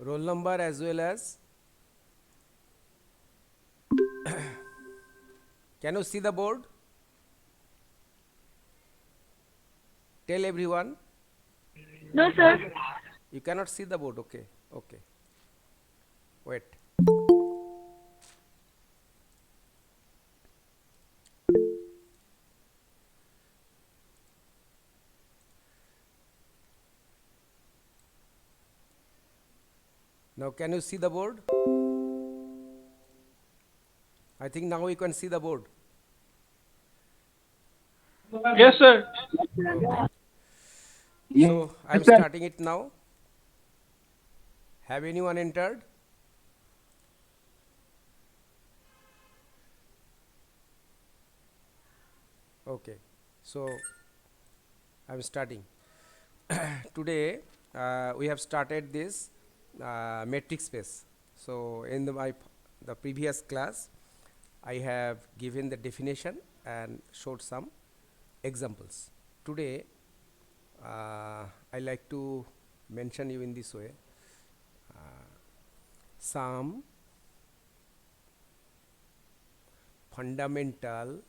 roll number as well as can you see the board? Tell everyone. No, sir. You cannot see the board. Okay. Okay. Wait. Now can you see the board? I think now you can see the board. Yes, sir. Okay. Yes, So I'm sir. starting it now. Have anyone entered? Okay. So I'm starting. Today we have started this metric space. So in the previous class, I have given the definition and showed some examples. Today, I like to mention you in this way some fundamental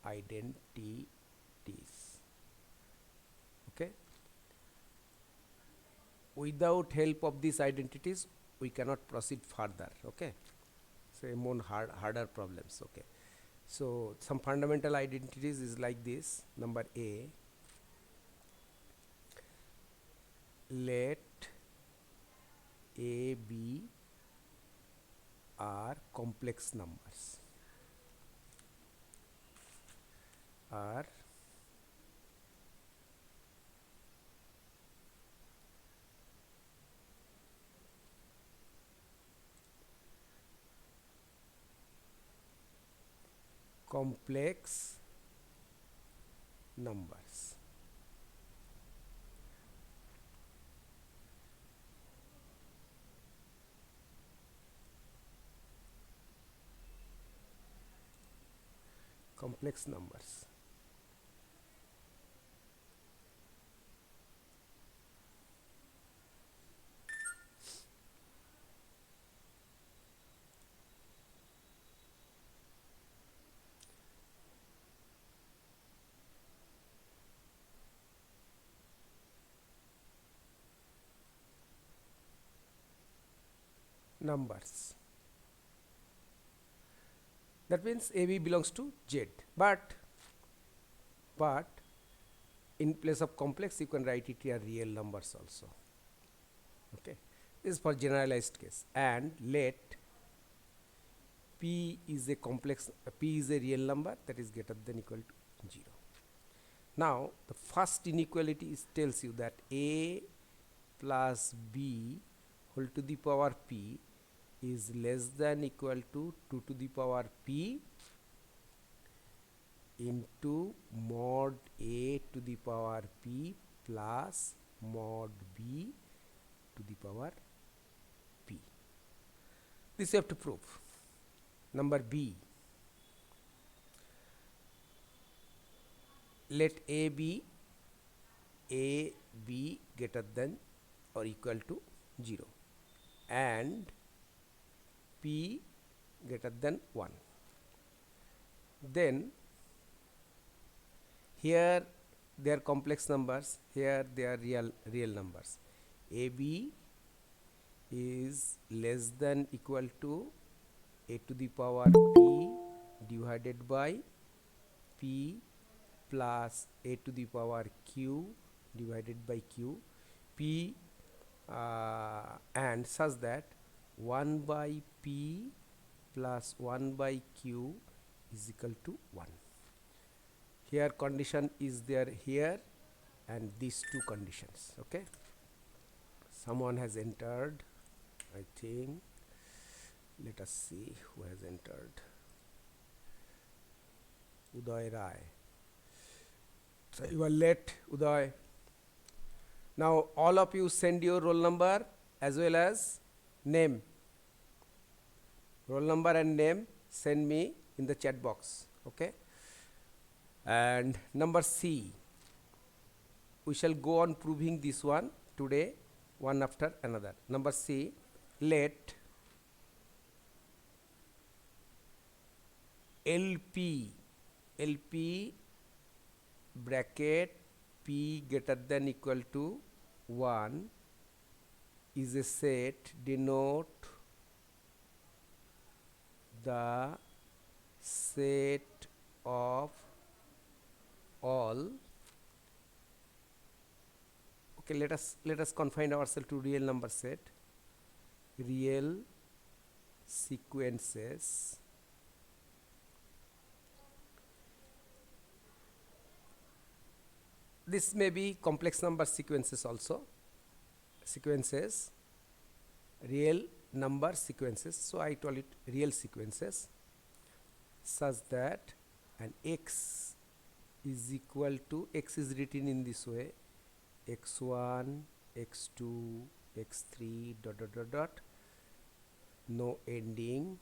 identities. Okay, without help of these identities we cannot proceed further. Okay, so more harder problems. Okay, so some fundamental identities is like this. Number A, let A, B are complex numbers, are complex numbers. Complex numbers. Numbers. That means AB belongs to Z. But in place of complex you can write it here real numbers also. Okay, this is for generalized case. And let P is a complex, P is a real number that is greater than equal to 0. Now the first inequality is tells you that A plus B whole to the power P is less than equal to 2 to the power P into mod A to the power P plus mod B to the power P. This you have to prove. Number B, let A be greater than or equal to 0 and P greater than 1. Then here they are complex numbers, here they are real numbers. AB is less than equal to A to the power P divided by P plus A to the power Q divided by Q, P and such that 1 by P plus 1 by Q is equal to 1. Here condition is there here and these two conditions. Okay, someone has entered, I think. Let us see who has entered. Uday Rai. So you are late, Uday. Now all of you send your roll number as well as name. Roll number and name send me in the chat box. Okay. And number C, we shall go on proving this one today, one after another. Number C, let LP bracket P greater than equal to 1 is a set denote the set of all. Okay, let us confine ourselves to real number set, real sequences this may be complex number sequences also, sequences, real number sequences, so I call it real sequences, such that an x is equal to, x is written in this way, x1 x2 x3 dot dot dot dot, no ending,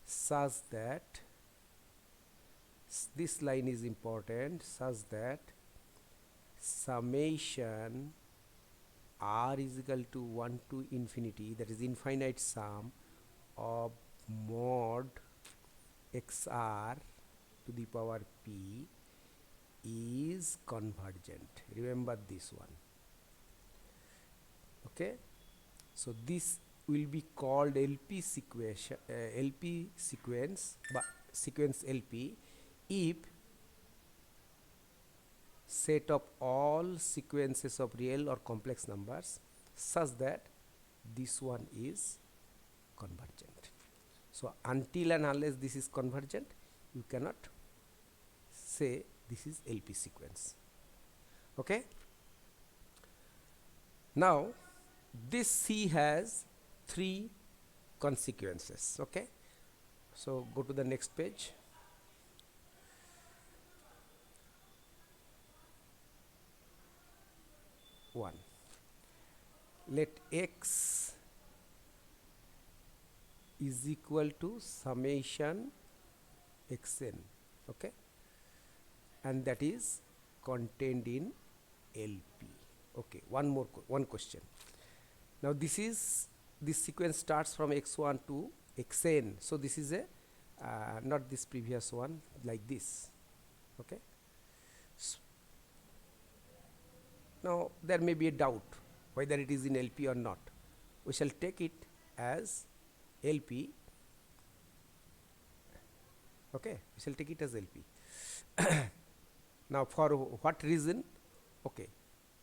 such that this line is important, such that summation r is equal to 1 to infinity, that is infinite sum of mod xr to the power p is convergent. Remember this one. Okay, so this will be called LP sequence, LP sequence, but sequence LP if set of all sequences of real or complex numbers such that this one is convergent. So until and unless this is convergent, you cannot say this is LP sequence. Okay, now this C has 3 consequences. Okay, so go to the next page. One, let x is equal to summation xn, okay, and that is contained in LP. Okay, one question. Now this sequence starts from x1 to xn, so this is a not this previous one like this. Okay, now there may be a doubt whether it is in LP or not. We shall take it as LP. Okay, we shall take it as LP. Now for what reason? Okay,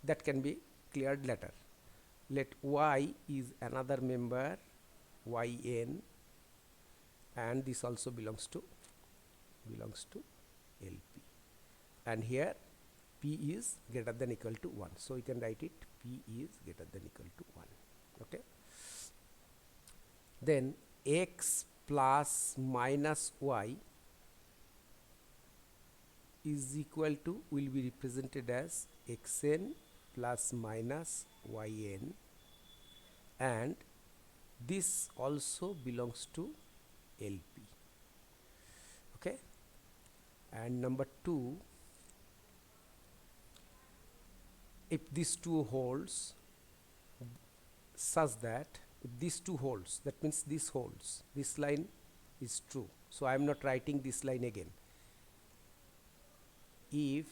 that can be cleared later. Let y is another member yn, and this also belongs to LP, and here p is greater than equal to 1, so you can write it p is greater than equal to 1. Okay, then x plus minus y is equal to, will be represented as xn plus minus yn, and this also belongs to LP. Okay, and number 2, if these two holds, such that if these two holds, that means this holds, this line is true, so I am not writing this line again. If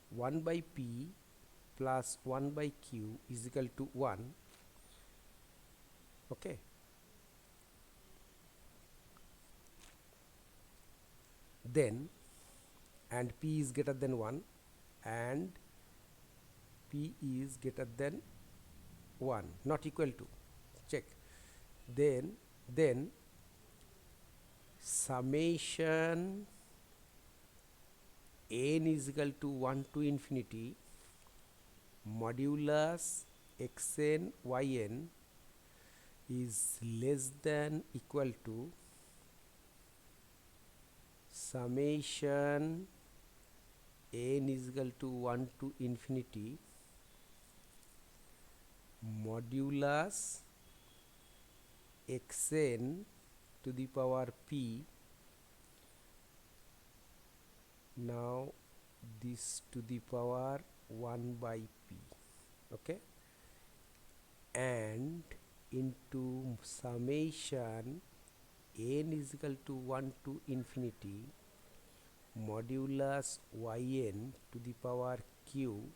1 by p plus 1 by q is equal to 1, okay, then, and p is greater than 1 and p is greater than 1, not equal to, check, then summation n is equal to 1 to infinity modulus xn yn is less than equal to summation n is equal to 1 to infinity modulus xn to the power p now this to the power 1 by p, okay, and into summation n is equal to 1 to infinity modulus yn to the power q.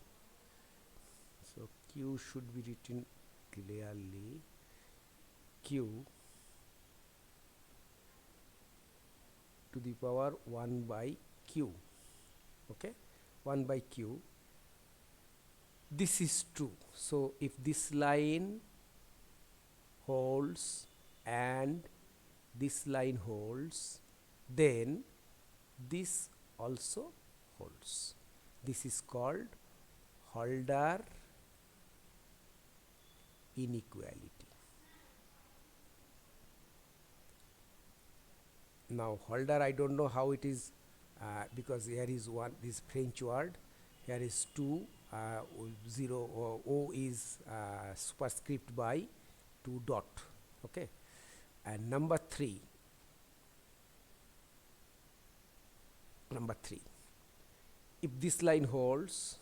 So q should be written clearly, q to the power 1 by q, okay, 1 by q. This is true. So if this line holds and this line holds, then this also holds. This is called Holder inequality. Now Holder, I don't know how it is, because here is one, this French word, here is 2, 0, O is superscript by 2 dot, okay, and number 3, if this line holds,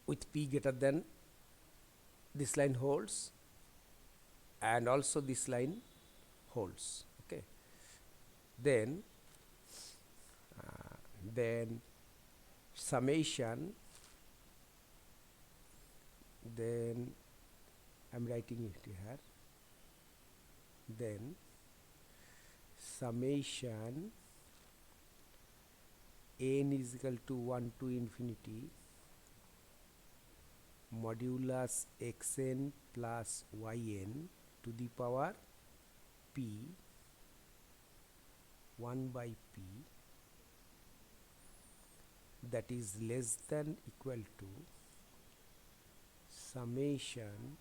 with p greater than, this line holds and also this line holds, okay, then summation, then I'm writing it here, then summation n is equal to 1 to infinity modulus xn plus yn to the power p 1 by p, that is less than equal to summation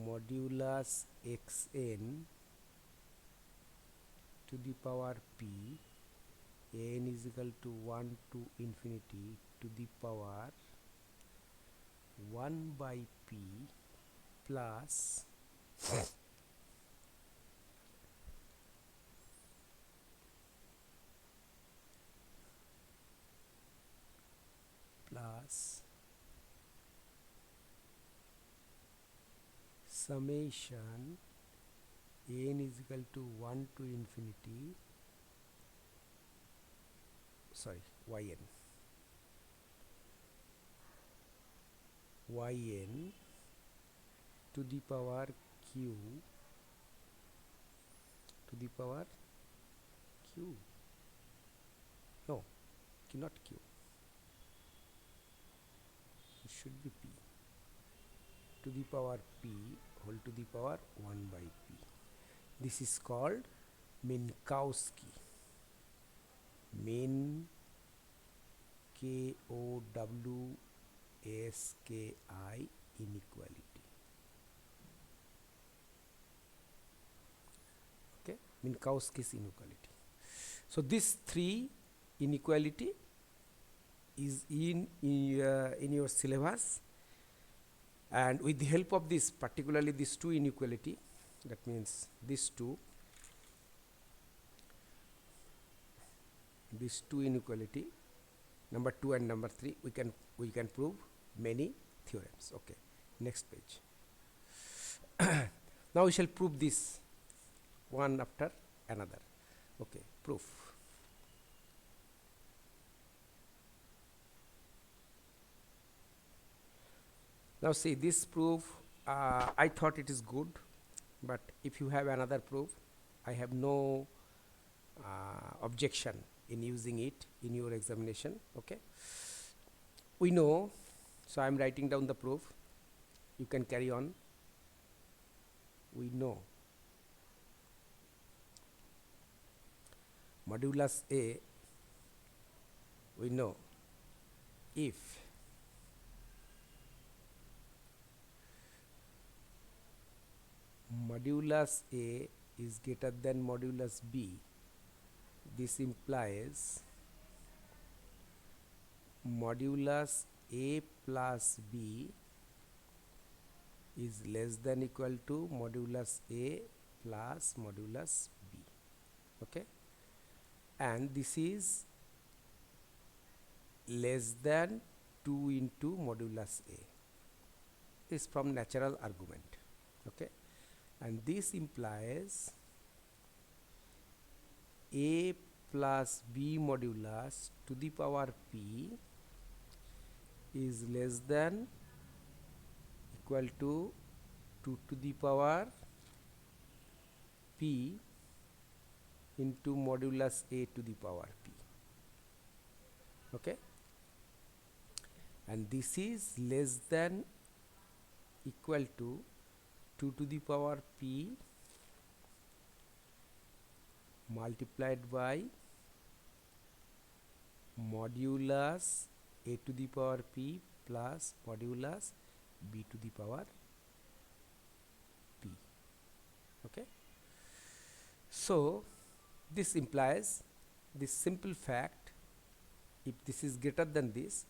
modulus xn to the power p n is equal to 1 to infinity to the power 1 by p plus summation n is equal to 1 to infinity, sorry, yn to the power q to the power q, no, not q, it should be p to the power p whole to the power 1 by p. This is called Minkowski, K-O-W-S-K-I inequality, okay, Minkowski's inequality. So this 3 inequality is in your syllabus, and with the help of this, particularly this 2 inequality, that means this 2 inequality, number 2 and number 3, we can prove many theorems. Okay, next page. Now we shall prove this one after another. Okay, proof. Now see this proof, I thought it is good, but if you have another proof, I have no objection in using it in your examination. Okay, we know, so I am writing down the proof, you can carry on. We know modulus A, we know if modulus A is greater than modulus B, this implies modulus A plus B is less than equal to modulus A plus modulus b. Okay, and this is less than 2 into modulus a. This from natural argument. Okay, and this implies a plus b modulus to the power p is less than equal to 2 to the power p into modulus a to the power p. Okay, and this is less than equal to 2 to the power p multiplied by modulus a to the power p plus modulus b to the power p. Okay, so this implies this simple fact, if this is greater than this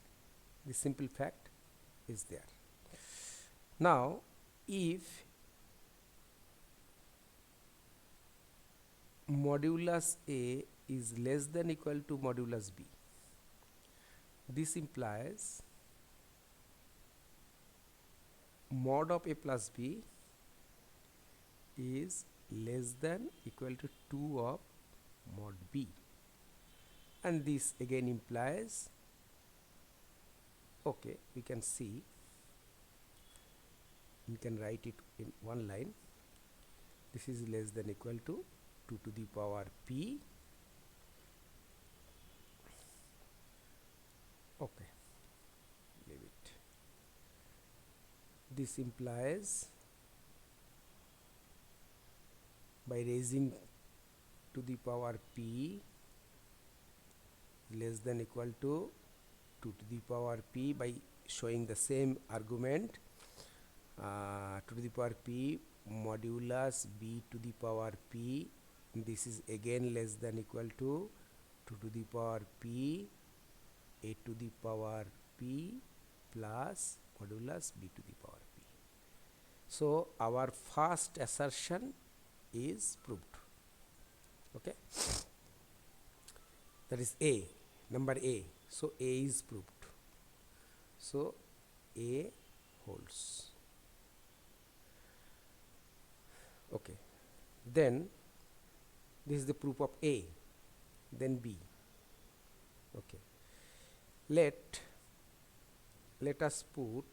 simple fact is there. Now if modulus a is less than equal to modulus b, this implies mod of a plus b is less than equal to 2 of mod b, and this again implies, okay, we can see, we can write it in one line, this is less than equal to 2 to the power p. Okay, leave it. This implies by raising to the power p less than equal to 2 to the power p by showing the same argument, 2 to the power p modulus b to the power p, this is again less than equal to 2 to the power p a to the power p plus modulus b to the power p. So our first assertion is proved. Okay, that is a, number a. So a is proved. So a holds. Okay, then this is the proof of a, then b. Okay, let us put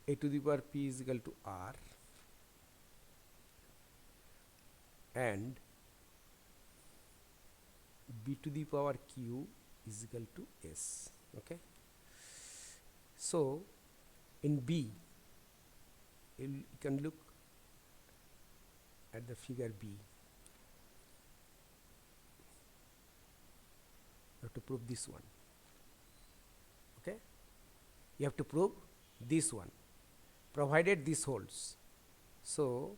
a to the power p is equal to r and b to the power q is equal to s. Okay, so in b you can look at the figure b. You have to prove this one. Okay, you have to prove this one provided this holds. So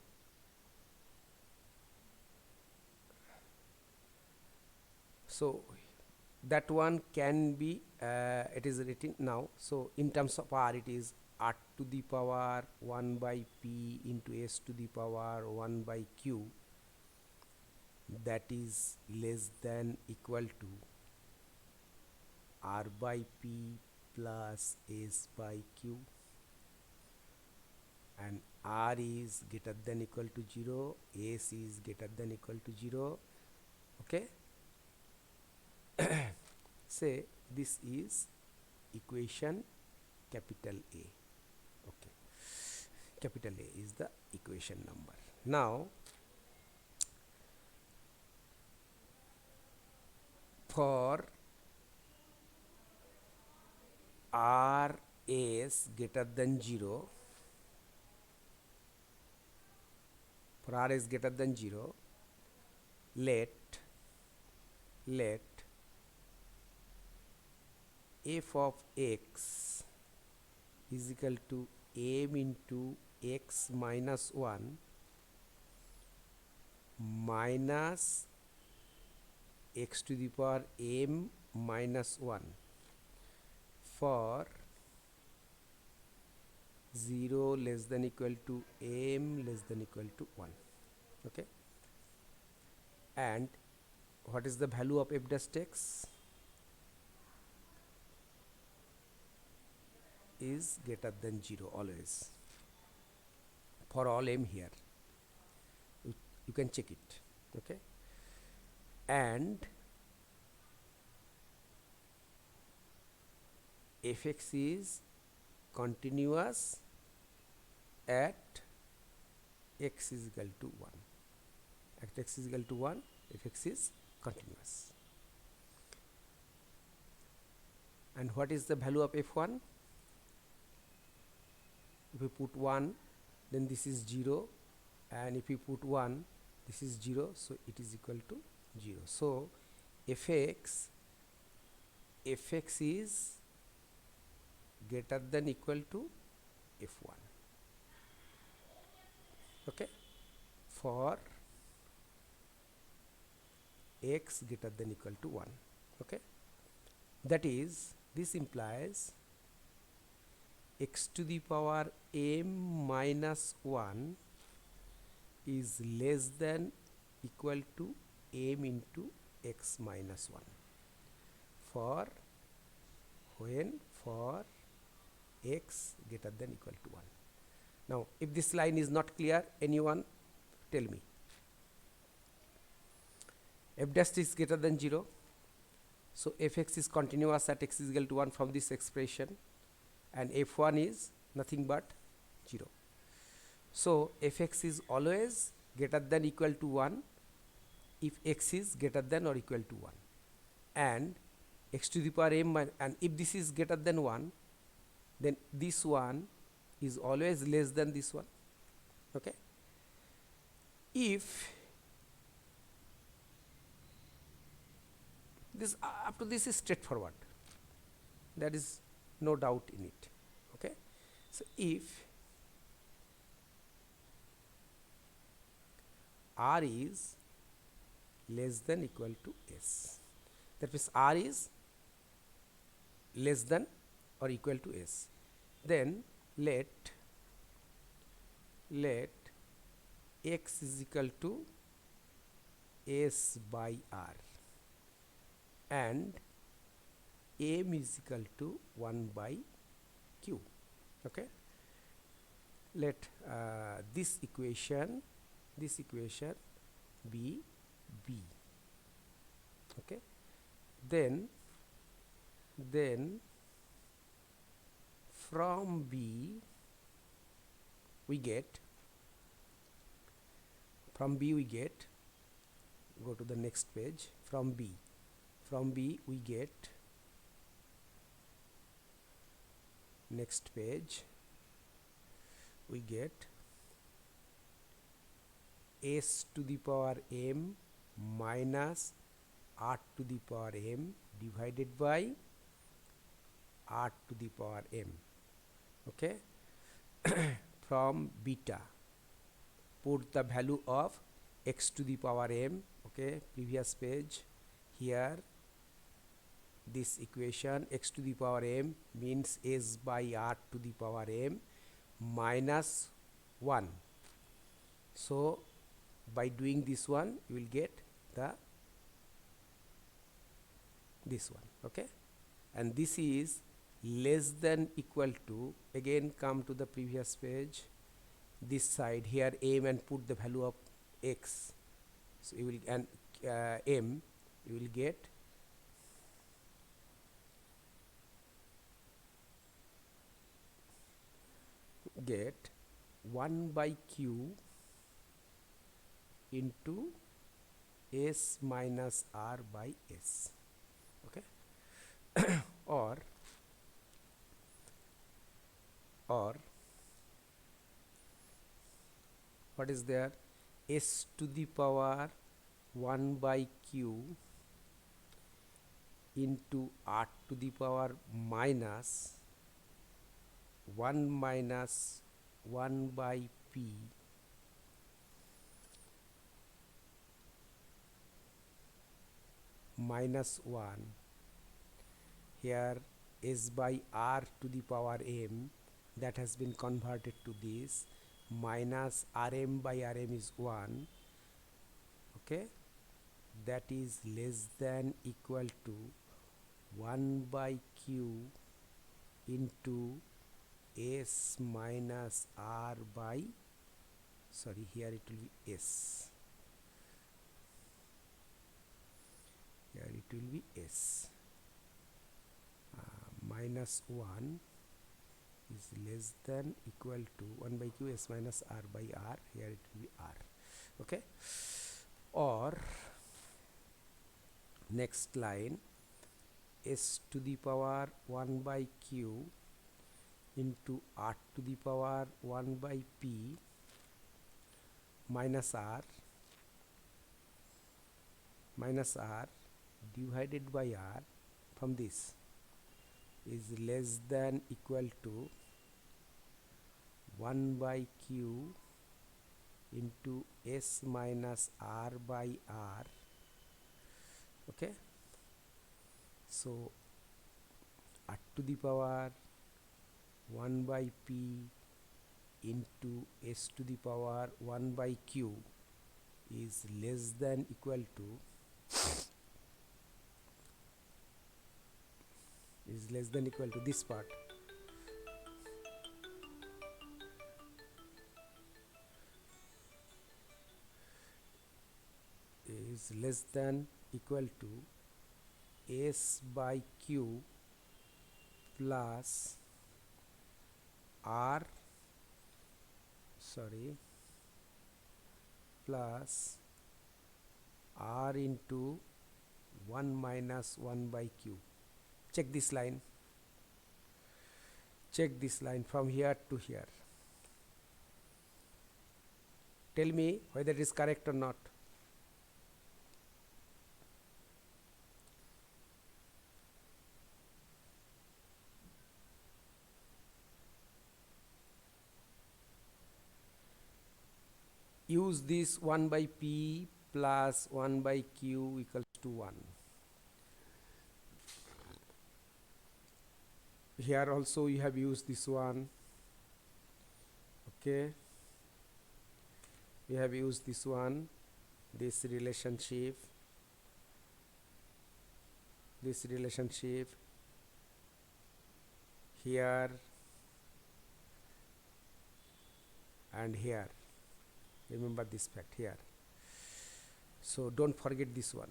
that one can be it is written now. So in terms of r, it is r to the power 1 by p into s to the power 1 by q, that is less than equal to r by p plus s by q, and r is greater than equal to 0, s is greater than equal to 0. Okay, say this is equation capital A. Okay, capital A is the equation number. Now for r s greater than 0, for r is greater than 0, let f of x is equal to m into x minus 1 minus x to the power m minus 1 for 0 less than equal to m less than equal to 1. Okay, and what is the value of f dash x? Is greater than 0 always for all m here. You can check it. Okay, and fx is continuous at x is equal to 1. At x is equal to 1, fx is continuous. And what is the value of f1? If we put 1, then this is 0, and if we put 1, this is 0, so it is equal to 0. So fx is greater than equal to f1. Okay, for x greater than equal to 1. Okay, that is, this implies x to the power m minus 1 is less than equal to m into x minus 1 for x greater than equal to 1. Now if this line is not clear, anyone tell me. F dash is greater than 0, so fx is continuous at x is equal to 1 from this expression, and f1 is nothing but 0. So fx is always greater than equal to 1 if x is greater than or equal to 1, and x to the power m, and if this is greater than 1, then this one is always less than this one. Okay, if this up to this is straightforward, there is no doubt in it. Okay, so if r is less than equal to s, that means r is less than or equal to s, then let x is equal to s by r and m is equal to 1 by q. Okay, let this equation be b. Okay, then from b we get, go to the next page, from b we get, next page we get s to the power m minus r to the power m divided by r to the power m. Okay, from beta put the value of x to the power m. Okay, previous page, here this equation x to the power m means s by r to the power m minus 1. So by doing this one you will get this one. Okay, and this is less than equal to, again come to the previous page, this side here m, and put the value of x, so you will, and m, you will get get 1 by q into s minus r by s. Okay, or what is there, s to the power 1 by q into r to the power minus 1 minus 1 by p minus 1, here s by r to the power m that has been converted to this minus Rm by Rm is 1, okay, that is less than equal to 1 by q into s minus r by, sorry, here it will be s, here it will be s, minus 1 is less than equal to 1 by q s minus r by r, here it will be r, okay. Or next line, s to the power 1 by q into r to the power 1 by p minus r divided by r from this is less than equal to 1 by q into s minus r by r, okay. So r to the power 1 by p into s to the power 1 by q is less than equal to this part, is less than equal to s by q plus r, sorry, plus r into 1 minus 1 by q. Check this line, from here to here. Tell me whether it is correct or not. Use this 1 by p plus 1 by q equals to 1. Here also you have used this one, okay. We have used this one, this relationship here and here. Remember this fact here, so don't forget this one.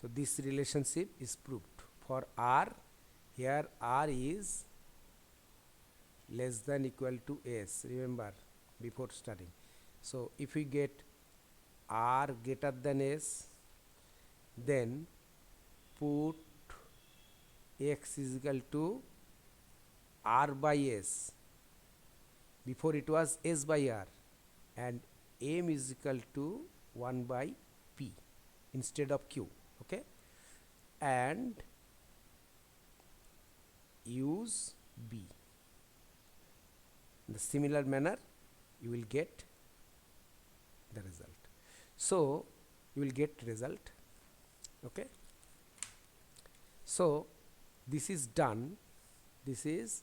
So this relationship is proved for r. Here r is less than equal to s, remember before starting. So if we get r greater than s, then put x is equal to r by s. Before it was s by r, and m is equal to 1 by p instead of q, okay. And use b. In the similar manner you will get the result. So you will get result, okay. So this is done. This is,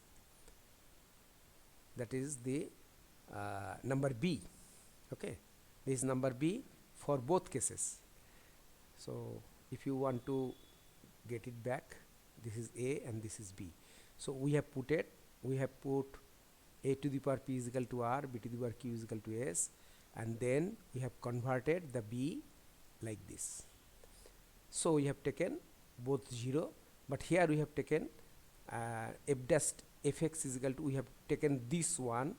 that is the number b, okay. This is number b for both cases. So if you want to get it back, this is a and this is b. So we have put a to the power p is equal to r, b to the power q is equal to s, and then we have converted the b like this. So we have taken both 0, but here we have taken f dash fx is equal to, we have taken this one,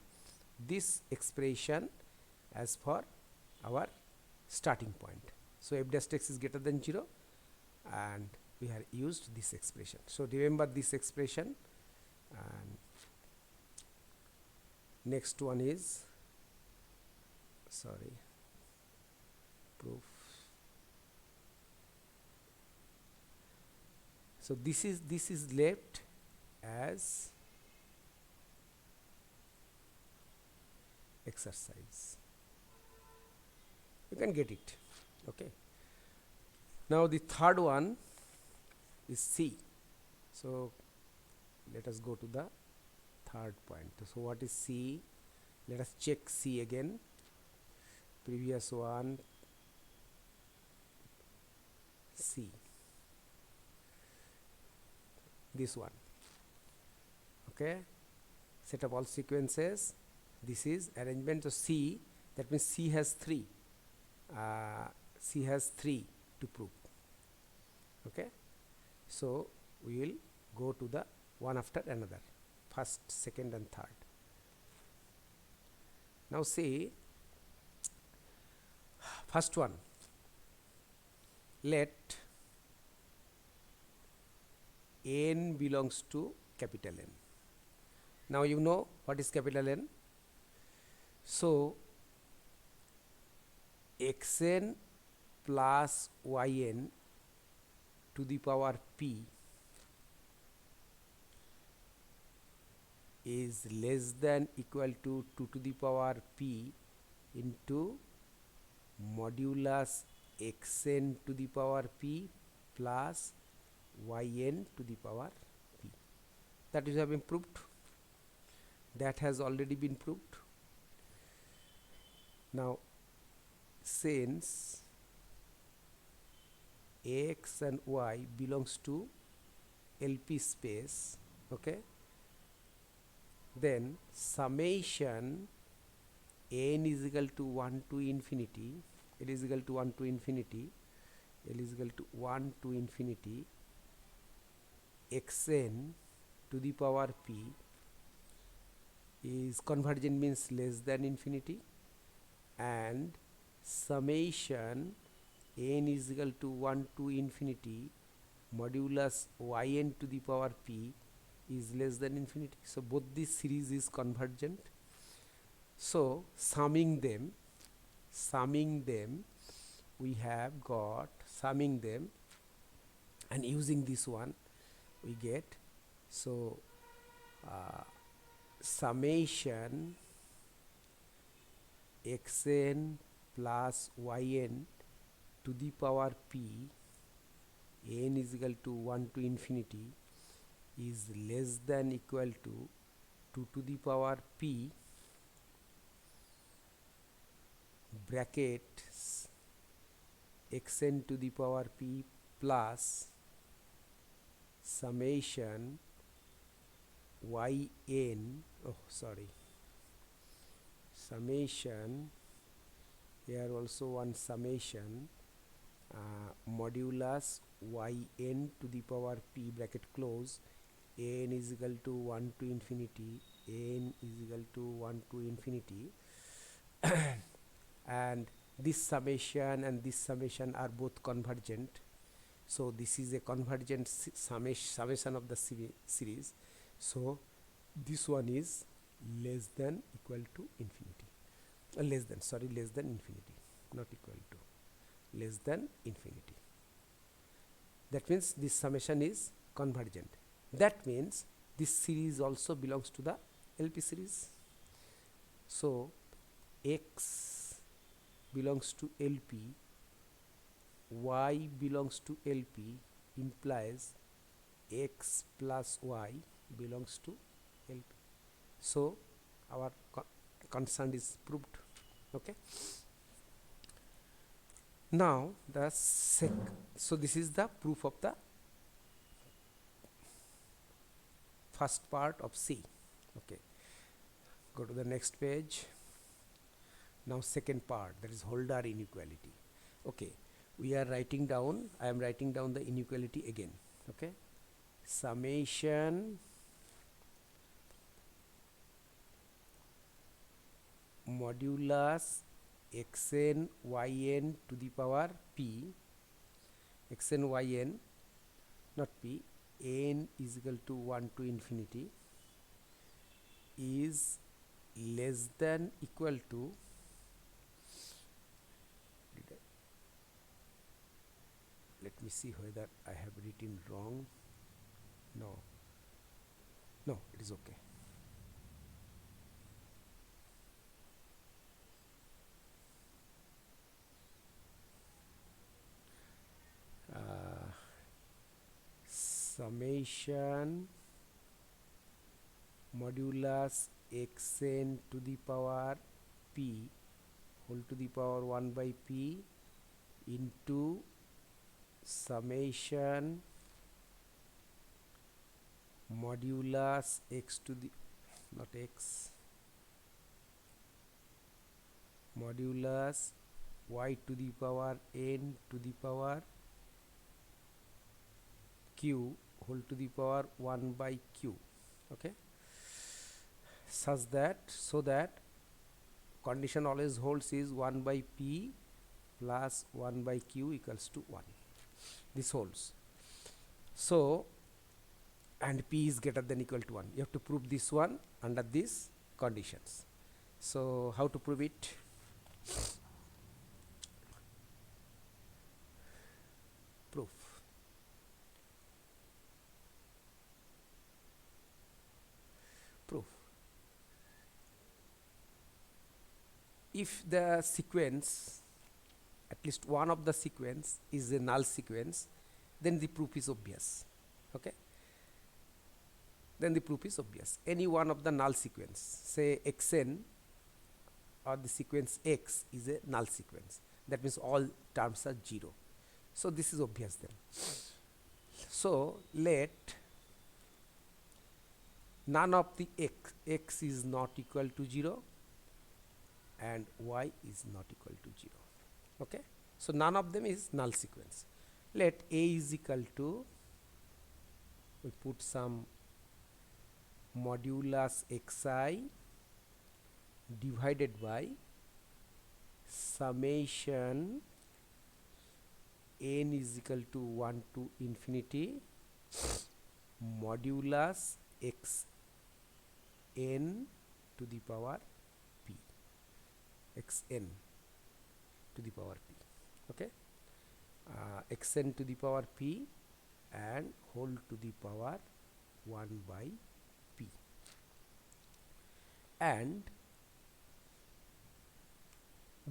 this expression as for our starting point. So f dash x is greater than 0, and we have used this expression. So remember this expression. And next one is, sorry, proof. So this is left as exercise. You can get it, okay. Now the third one is C. So let us go to the third point. So what is C? Let us check C again. Previous one, C. This one. Okay. Set up all sequences. This is arrangement of C. That means C has 3. C has 3 to prove. Okay. So we will go to the one after another, first, second and third. Now see, first one, let n belongs to capital N. Now you know what is capital N. So xn plus yn to the power p is less than equal to 2 to the power p into modulus xn to the power p plus yn to the power p. That is have been proved. That has already been proved. Now since x and y belongs to LP space, okay, then summation n is equal to 1 to infinity, L is equal to 1 to infinity, L is equal to 1 to infinity xn to the power p is convergent, means less than infinity, and summation n is equal to 1 to infinity modulus yn to the power p is less than infinity. So both this series is convergent. So summing them we have got, summing them and using this one we get, so summation xn plus yn to the power p n is equal to 1 to infinity is less than equal to 2 to the power p bracket xn to the power p plus summation yn, summation, here also one summation modulus yn to the power p bracket close n is equal to 1 to infinity, n is equal to 1 to infinity and this summation and this summation are both convergent. So this is a convergent summation of the series. So this one is less than equal to infinity, less than infinity, not equal to, less than infinity. That means this summation is convergent. That means this series also belongs to the LP series. So x belongs to LP, y belongs to LP implies x plus y belongs to LP. So our concern is proved. Okay. Now the so this is the proof of the first part of C. Okay. Go to the next page. Now second part, that is Holder inequality. Okay. We are writing down, I am writing down the inequality again. Okay. Summation modulus xn yn to the power p, xn yn, not p, n is equal to 1 to infinity is less than equal to, let me see whether I have written wrong. No, it is okay. Summation modulus xn to the power p whole to the power 1 by p into summation modulus x to the not x modulus y to the power n to the power q whole to the power 1 by q. Okay, such that so that condition always holds is 1 by p plus 1 by q equals to 1. This holds. So and p is greater than equal to 1. You have to prove this one under these conditions. So how to prove it? Proof. Proof. If the sequence, at least one of the sequence is a null sequence, then the proof is obvious. Okay, then the proof is obvious. Any one of the null sequence, say xn or the sequence x is a null sequence, that means all terms are 0. So this is obvious then. So let none of the x is not equal to 0 and y is not equal to 0. Okay, so none of them is null sequence. Let a is equal to, we put some modulus xi divided by summation n is equal to 1 to infinity modulus x n to the power p, xn to the power p. Okay, xn to the power p and whole to the power 1 by p, and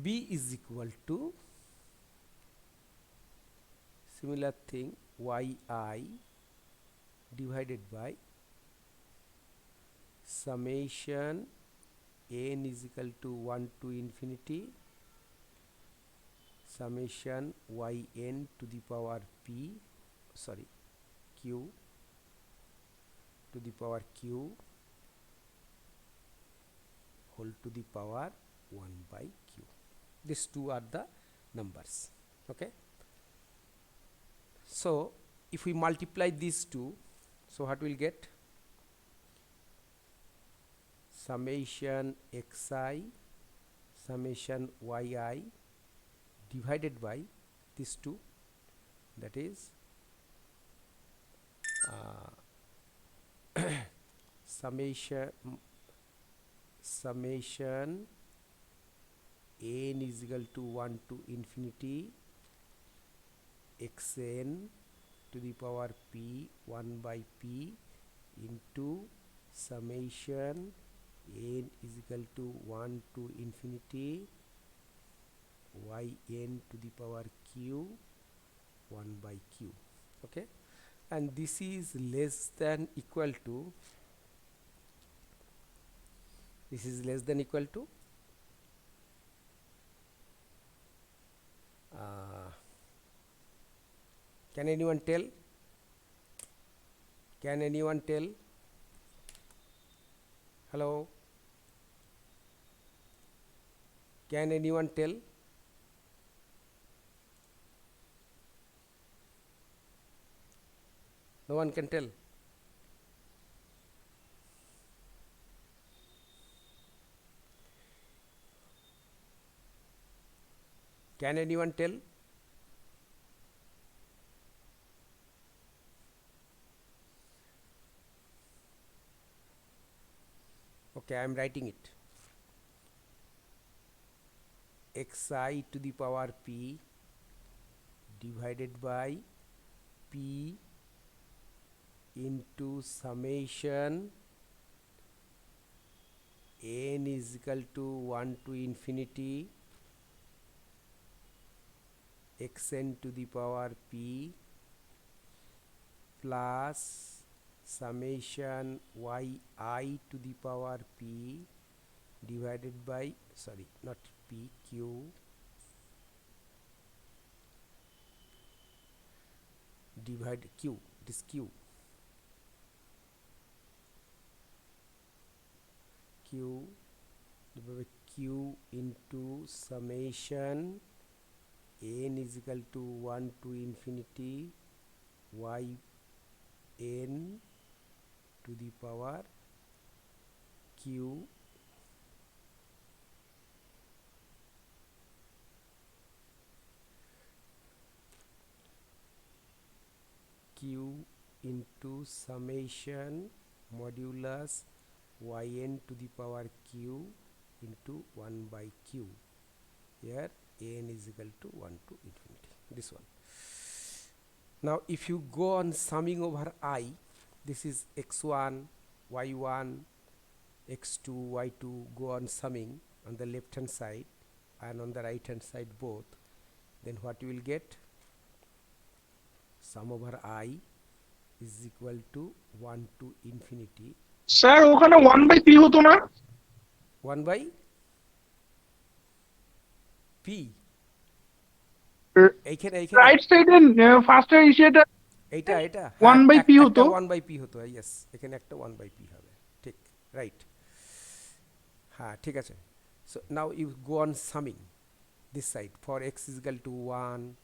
b is equal to similar thing yi divided by summation n is equal to 1 to infinity summation yn to the power p, sorry, q to the power q whole to the power 1 by q. These two are the numbers. Okay, so if we multiply these two, so what we'll get? Summation xi summation yi divided by these two, that is summation n is equal to 1 to infinity xn to the power p 1 by p into summation n is equal to 1 to infinity yn to the power q 1 by q. Okay, and this is less than equal to, this is less than equal to can anyone tell? Can anyone tell? Hello, can anyone tell? No one can tell. Can anyone tell? Okay, I am writing it. xi to the power p divided by p into summation n is equal to 1 to infinity xn to the power p plus summation yi to the power p divided by, sorry, not p, q, divide q, it is q, divided by q into summation n is equal to 1 to infinity y n to the power q into summation modulus yn to the power q into 1 by q. Here n is equal to 1 to infinity, this one. Now if you go on summing over I, this is x1, y1, x2, y2, go on summing on the left hand side and on the right hand side both, then what you will get, sum over I is equal to 1 to infinity, sir ওখানে 1/p হতো না 1 by p, এইখানে right সাইডে first ইসেটা এইটা এটা 1/p একটা হতো 1 by p হতো, ইয়েস, এখানে একটা 1 by p হবে, ঠিক, রাইট, হ্যাঁ ঠিক আছে. So now you go on summing this side for x is equal to 1,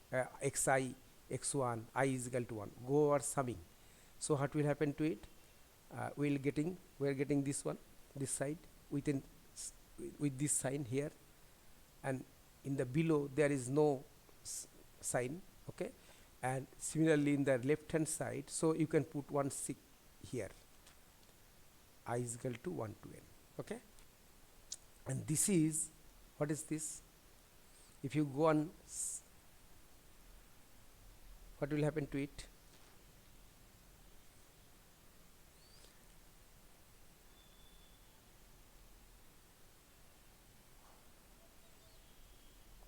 xi, x1, I is equal to 1, go over summing. So what will happen to it, we are getting this one, this side with this sign here, and in the below there is no sign, okay, and similarly in the left hand side, so you can put 1 6 here, I is equal to 1 to n, okay, and this is, what is this, if you go on, what will happen to it,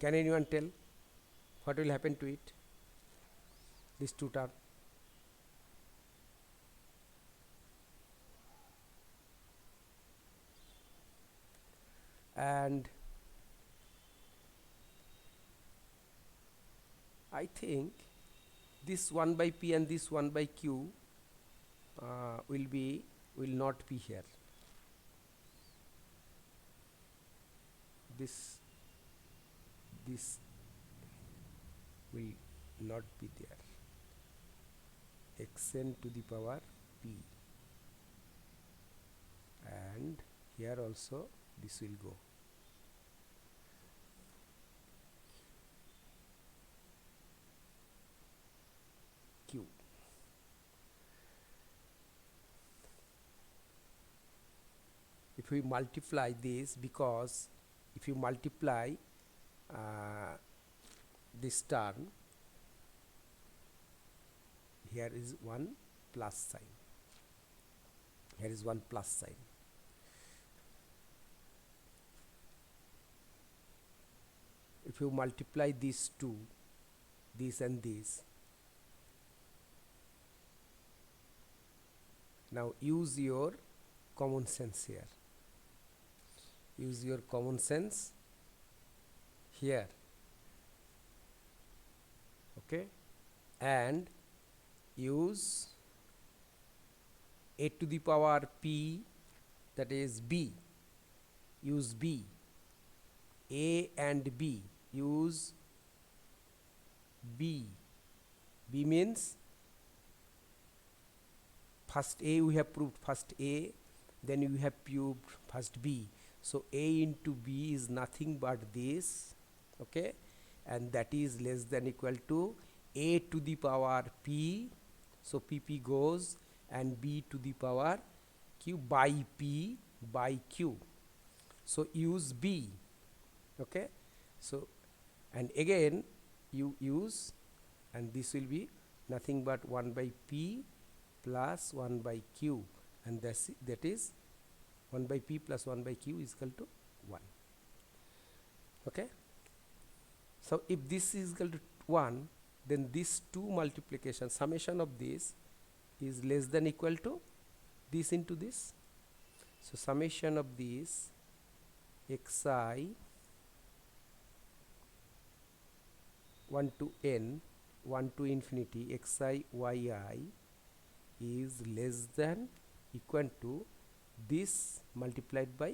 can anyone tell what will happen to it, these two terms? And I think this 1 by p and this 1 by q will not be here, this will not be there, xn to the power p, and here also this will go, q. If we multiply this, because if you multiply this term, here is one plus sign, here is one plus sign, if you multiply these two, this and this, now use your common sense here, use your common sense here, okay, and use a to the power p, that is b, use b, a and b, use b, b means first a we have proved first a, then we have proved first b, so a into b is nothing but this, okay, and that is less than equal to a to the power p, so pp goes, and b to the power q by p by q, so use b, okay, so and again you use, and this will be nothing but 1 by p plus 1 by q, and that is 1 by p plus 1 by q is equal to 1, okay. So if this is equal to 1, then this 2 multiplication summation of this is less than equal to this into this. So summation of this xi 1 to n 1 to infinity xi yi is less than equal to this multiplied by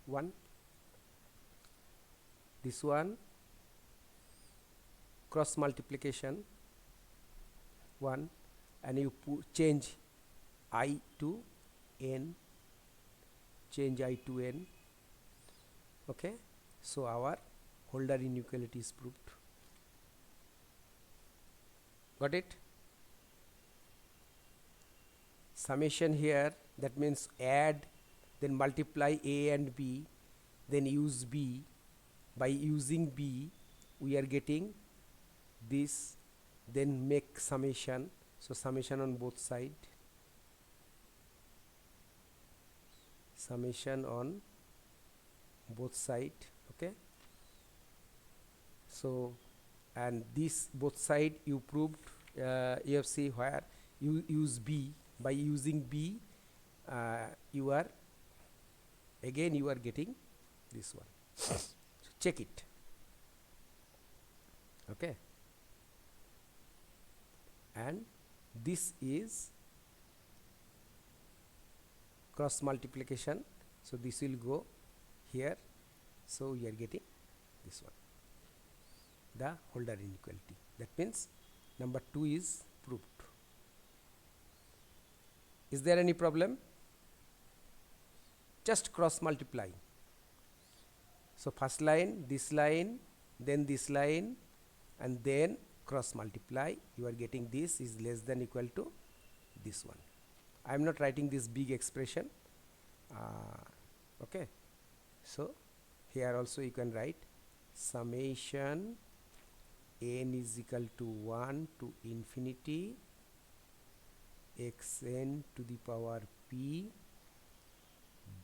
1. This one cross multiplication 1, and you change I to n, change I to n. Okay, so our Holder inequality is proved. Got it? Summation here, that means add, then multiply a and b, then use b. By using b we are getting this, then make summation. So summation on both side, summation on both side. Okay, so and this both side you proved, you have see where you use b. By using b you are again you are getting this one. So check it. Okay, and this is cross multiplication, so this will go here, so we are getting this one, the Holder inequality. That means number 2 is proved. Is there any problem? Just cross multiply. So first line, this line, then this line, and then cross multiply. You are getting this is less than equal to this one. I am not writing this big expression. Okay, so here also you can write summation n is equal to 1 to infinity xn to the power p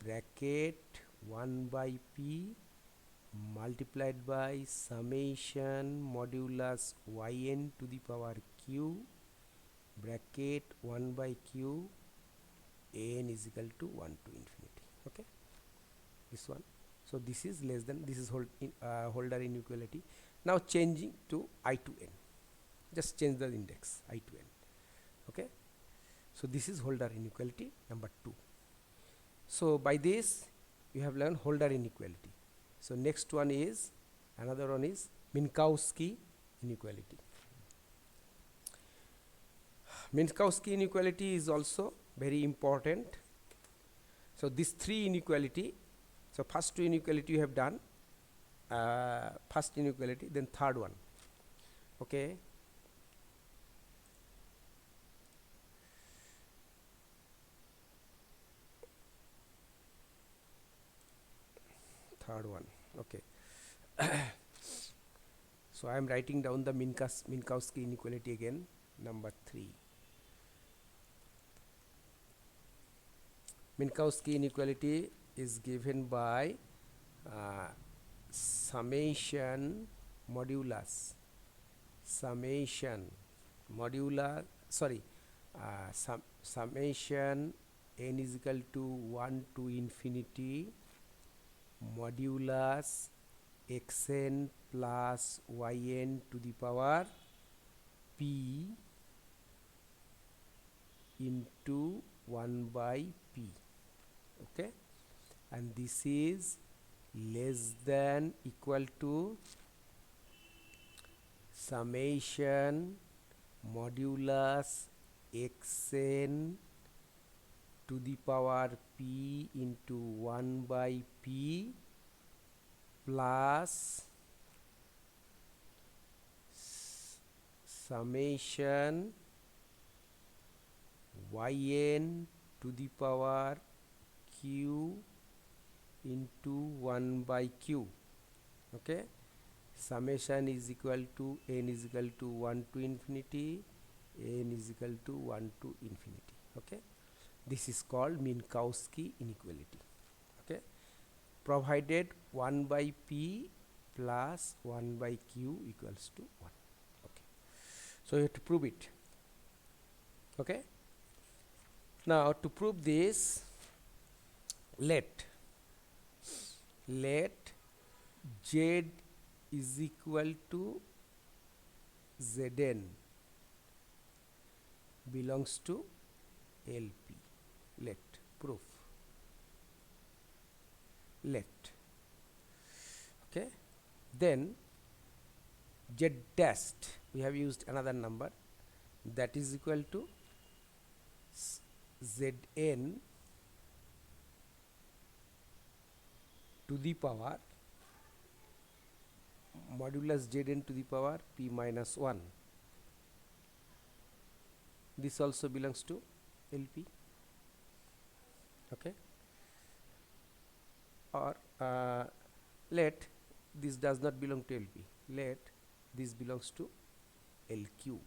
bracket 1 by p multiplied by summation modulus yn to the power q bracket 1 by q n is equal to 1 to infinity. Okay, this one. So this is less than, this is Holder inequality. Now changing to I to n, just change the index I to n. Okay, so this is Holder inequality number 2. So by this you have learned Holder inequality. So next one is, another one is Minkowski inequality. Minkowski inequality is also very important. So these 3 inequality, so first 2 inequality you have done, first inequality, then third one. Okay, third one. Okay, so I am writing down the Minkowski inequality again, number 3. Minkowski inequality is given by summation modulus summation n is equal to 1 to infinity modulus xn plus yn to the power p into 1 by p. Okay, and this is less than equal to summation modulus xn to the power p into 1 by p plus summation yn to the power q into 1 by q. Okay, summation is equal to n is equal to 1 to infinity, n is equal to 1 to infinity. Okay, this is called Minkowski inequality. Okay, provided 1 by p plus 1 by q equals to 1. Okay, so you have to prove it. Okay, Now to prove this, let Z is equal to Zn belongs to LP. Let proof. Let. Okay. Then Z dashed, we have used another number, that is equal to Zn to the power modulus Zn to the power p minus 1. This also belongs to LP. Okay. Or let this does not belong to LP. Let this belongs to LQ.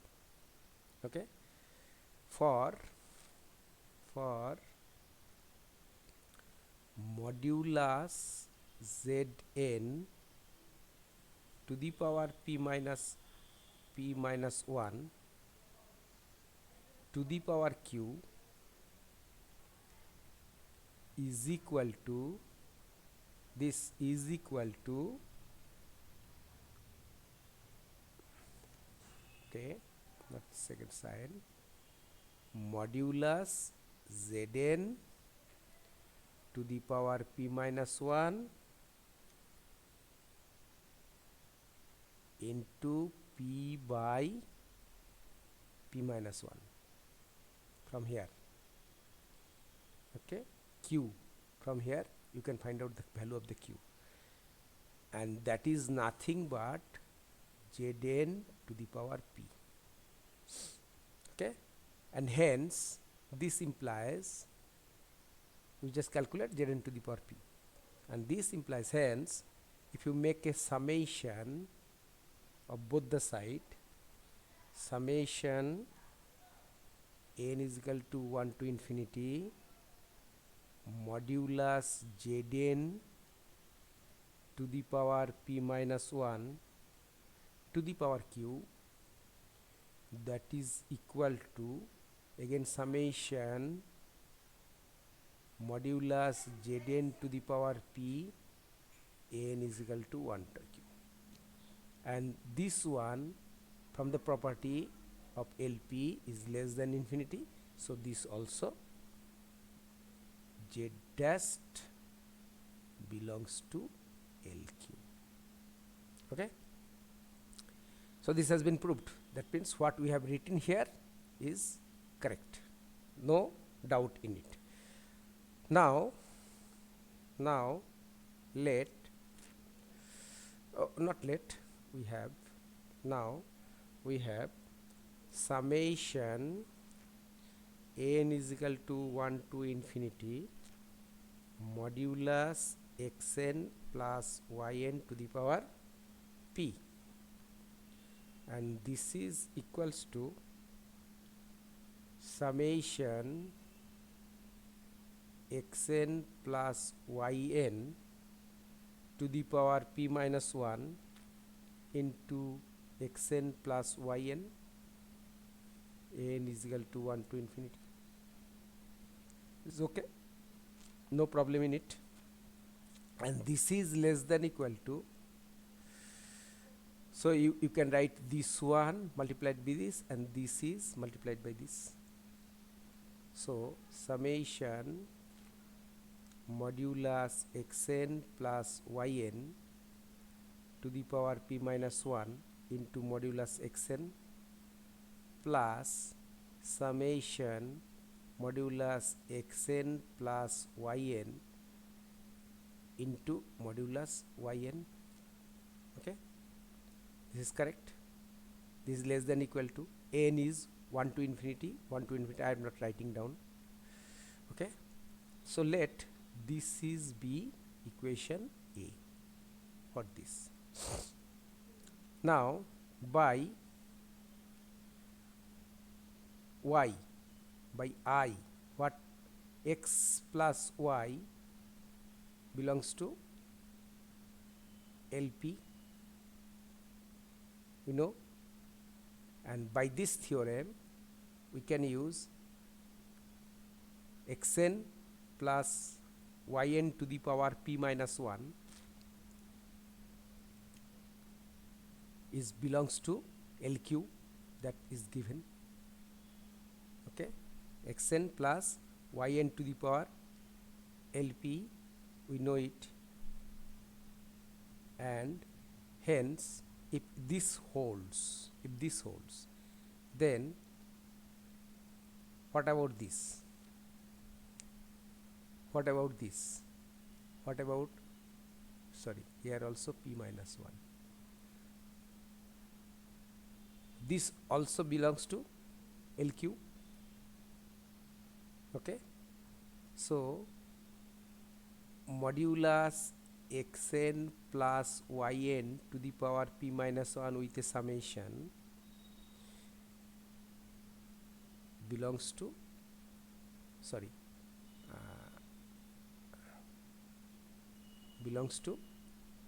Okay. For modulus Zn to the power p minus 1 to the power q is equal to, this is equal to, okay, not second sign, modulus Zn to the power p minus 1 into p by p minus 1 from here. Okay, q, from here you can find out the value of the q, and that is nothing but Zn to the power p. Okay, and hence this implies, we just calculate Zn to the power p, and this implies, hence if you make a summation of both the side, summation n is equal to 1 to infinity modulus Zn to the power p minus 1 to the power q, that is equal to, again, summation modulus Zn to the power p n is equal to 1 to q, and this one from the property of LP is less than infinity, so this also Z dashed belongs to LQ. Okay, so this has been proved. That means what we have written here is correct, no doubt in it. Now let, not let, we have, now we have summation n is equal to 1 to infinity modulus xn plus yn to the power p, and this is equals to summation xn plus yn to the power p minus 1 into xn plus yn, n is equal to 1 to infinity. It's okay, no problem in it, and this is less than equal to, so you can write this one multiplied by this, and this is multiplied by this. So summation modulus xn plus yn to the power p minus 1 into modulus xn plus summation modulus xn plus yn into modulus yn. Okay, this is correct. This is less than equal to, n is 1 to infinity, 1 to infinity, I am not writing down. Okay, so let this is be equation A for this. Now by y, by I, what, x plus y belongs to LP, you know, and by this theorem we can use xn plus yn to the power p minus 1 is belongs to LQ that is given. Okay, xn plus yn to the power LP, we know it, and hence if this holds, then what about this? What about this? What about, sorry, here also p minus 1. This also belongs to LQ. Okay, so modulus xn plus yn to the power p minus 1 with a summation belongs to, sorry, belongs to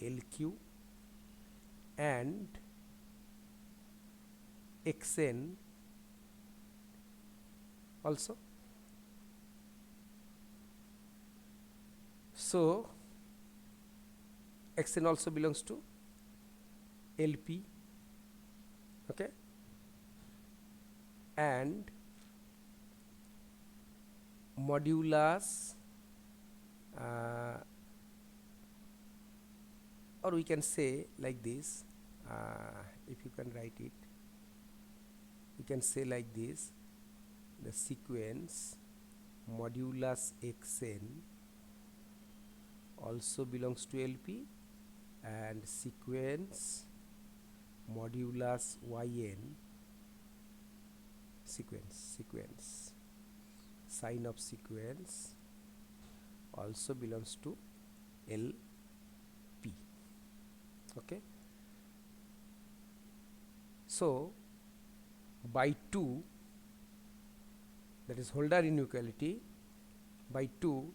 LQ, and xn also. So xn also belongs to LP. Okay, and modulus or we can say like this, if you can write it, we can say like this: the sequence modulus xn also belongs to LP, and sequence modulus yn, sequence sign of sequence also belongs to LP. Okay, so by 2, that is Holder inequality, by 2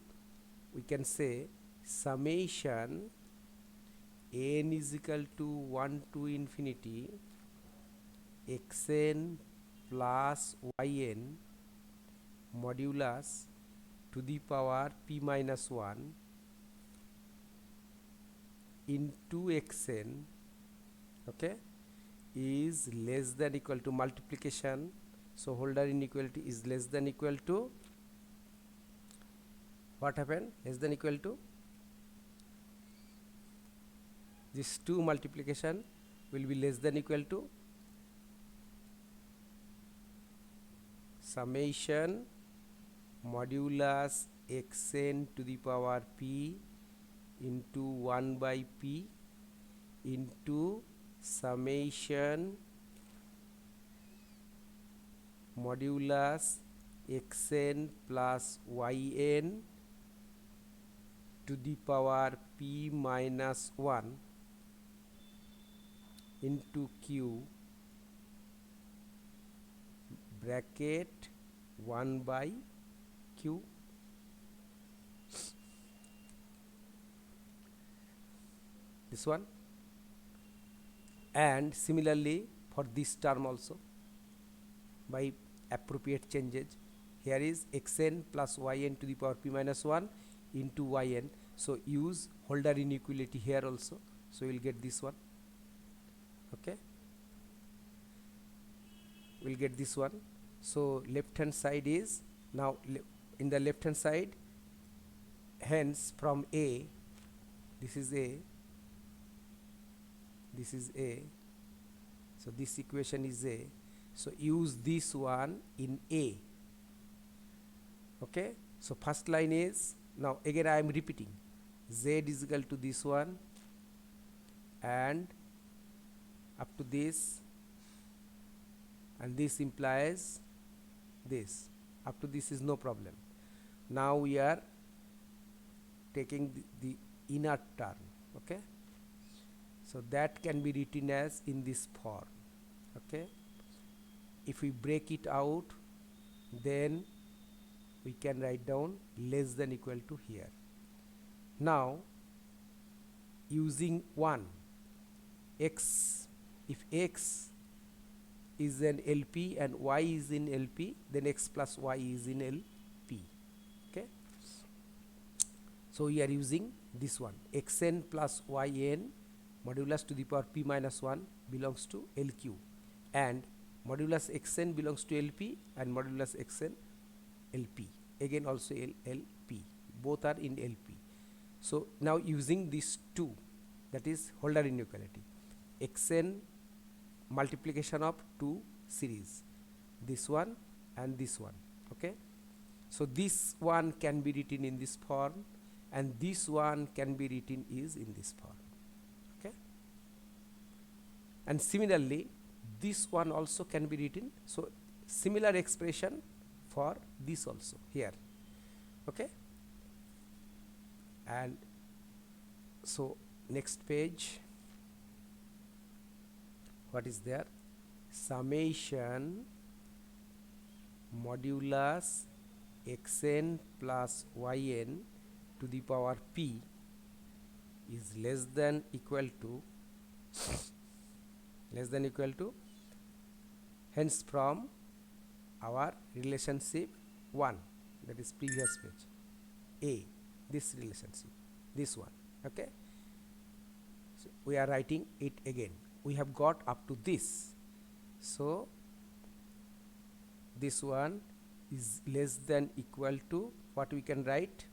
we can say summation n is equal to 1 to infinity xn plus yn modulus to the power p minus 1 into xn, okay, is less than equal to multiplication. So Holder inequality is less than equal to, what happened, less than equal to, this 2 multiplication will be less than equal to summation modulus xn to the power p into 1 by p into summation modulus xn plus yn to the power p minus 1 into q bracket 1 by q. This one, and similarly for this term also by appropriate changes. Here is xn plus yn to the power p minus 1 into yn, so use Holder inequality here also, so we will get this one. Okay, we will get this one. So left hand side is now in the left hand side, hence from A, this is A, this is A, so this equation is A, so use this one in A. Okay, so first line is, now again I am repeating, z is equal to this one and up to this, and this implies this, up to this is no problem. Now we are taking the inner term. Okay, so that can be written as in this form. Okay, if we break it out, then we can write down less than equal to here. Now using 1, x, if x is an LP and y is in LP, then x plus y is in LP. So we are using this one, xn plus yn modulus to the power p minus 1 belongs to LQ, and modulus xn belongs to LP, and modulus xn LP, again also LP, both are in LP. So now using these two, that is Holder inequality, xn multiplication of two series, this one and this one, okay. So this one can be written in this form, and this one can be written is in this form, okay. And similarly this one also can be written, so similar expression for this also here, okay. And so next page, what is there, summation modulus xn plus yn to the power p is less than equal to hence from our relationship 1, that is previous page, a, this relationship, this one, okay. So we are writing it again, we have got up to this, so this one is less than equal to what we can write,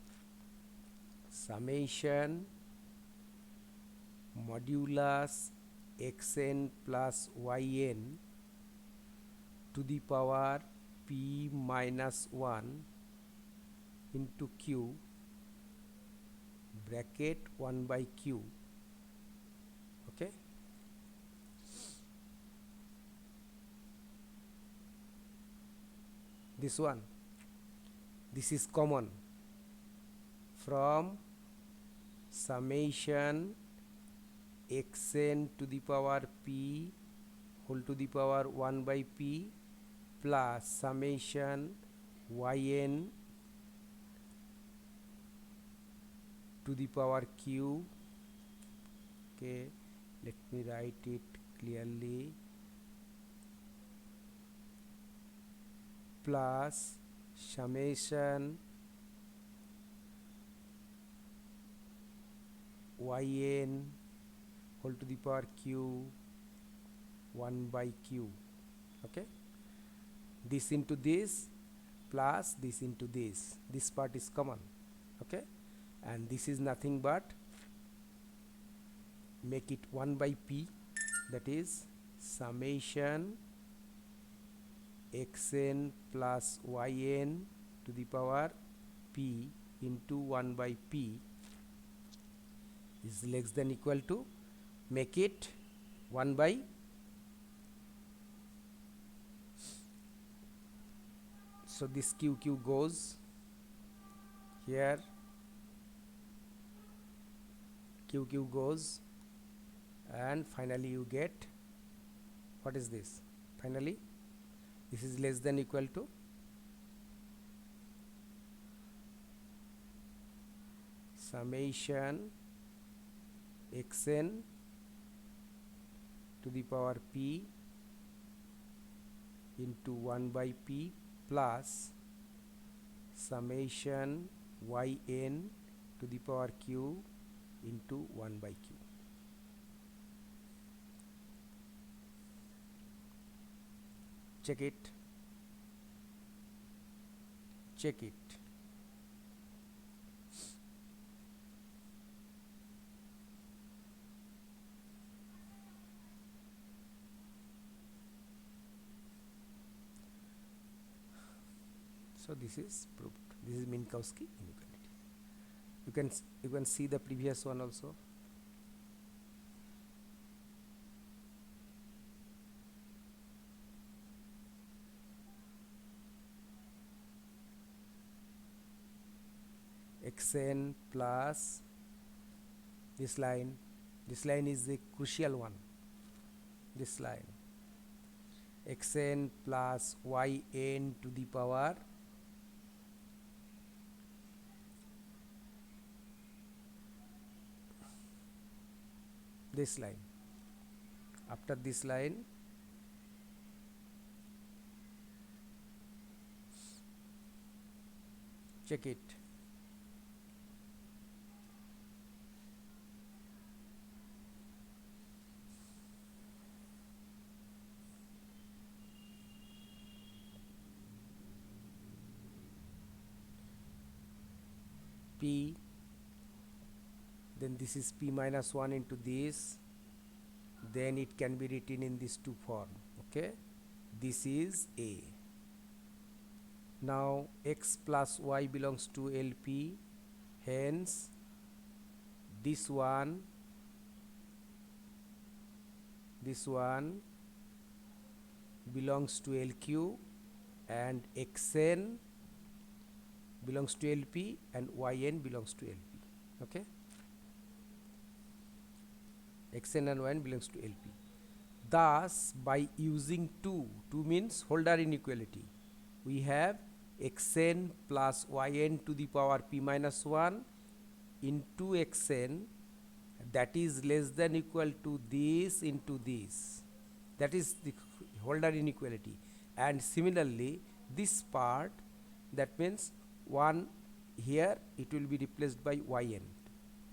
summation modulus xn plus yn to the power p minus 1 into q bracket 1 by q, okay. This one, this is common from summation xn to the power p whole to the power 1 by p plus summation yn to the power q, okay. Let me write it clearly, plus summation yn whole to the power q 1 by q, okay. This into this plus this into this part is common, okay. And this is nothing but make it 1 by p, that is summation xn plus yn to the power p into 1 by p is less than equal to, make it 1 by so this q goes here, q goes, and finally you get, what is this, finally this is less than equal to summation xn to the power p into 1 by p plus summation yn to the power q into 1 by q. Check it. So this is proved. This is Minkowski inequality. You can see the previous one also. xn plus this line is the crucial one, this line xn plus yn to the power this line. After this line check it, p, then this is p minus 1 into this, then it can be written in this two form. Okay, this is a. Now x plus y belongs to LP, hence this one belongs to LQ and xn belongs to LP and yn belongs to LP. Okay, xn and yn belongs to LP. Thus, by using 2 means Holder inequality, we have xn plus yn to the power p minus 1 into xn, that is less than equal to this into this. That is the Holder inequality. And similarly, this part, that means 1 here, it will be replaced by yn.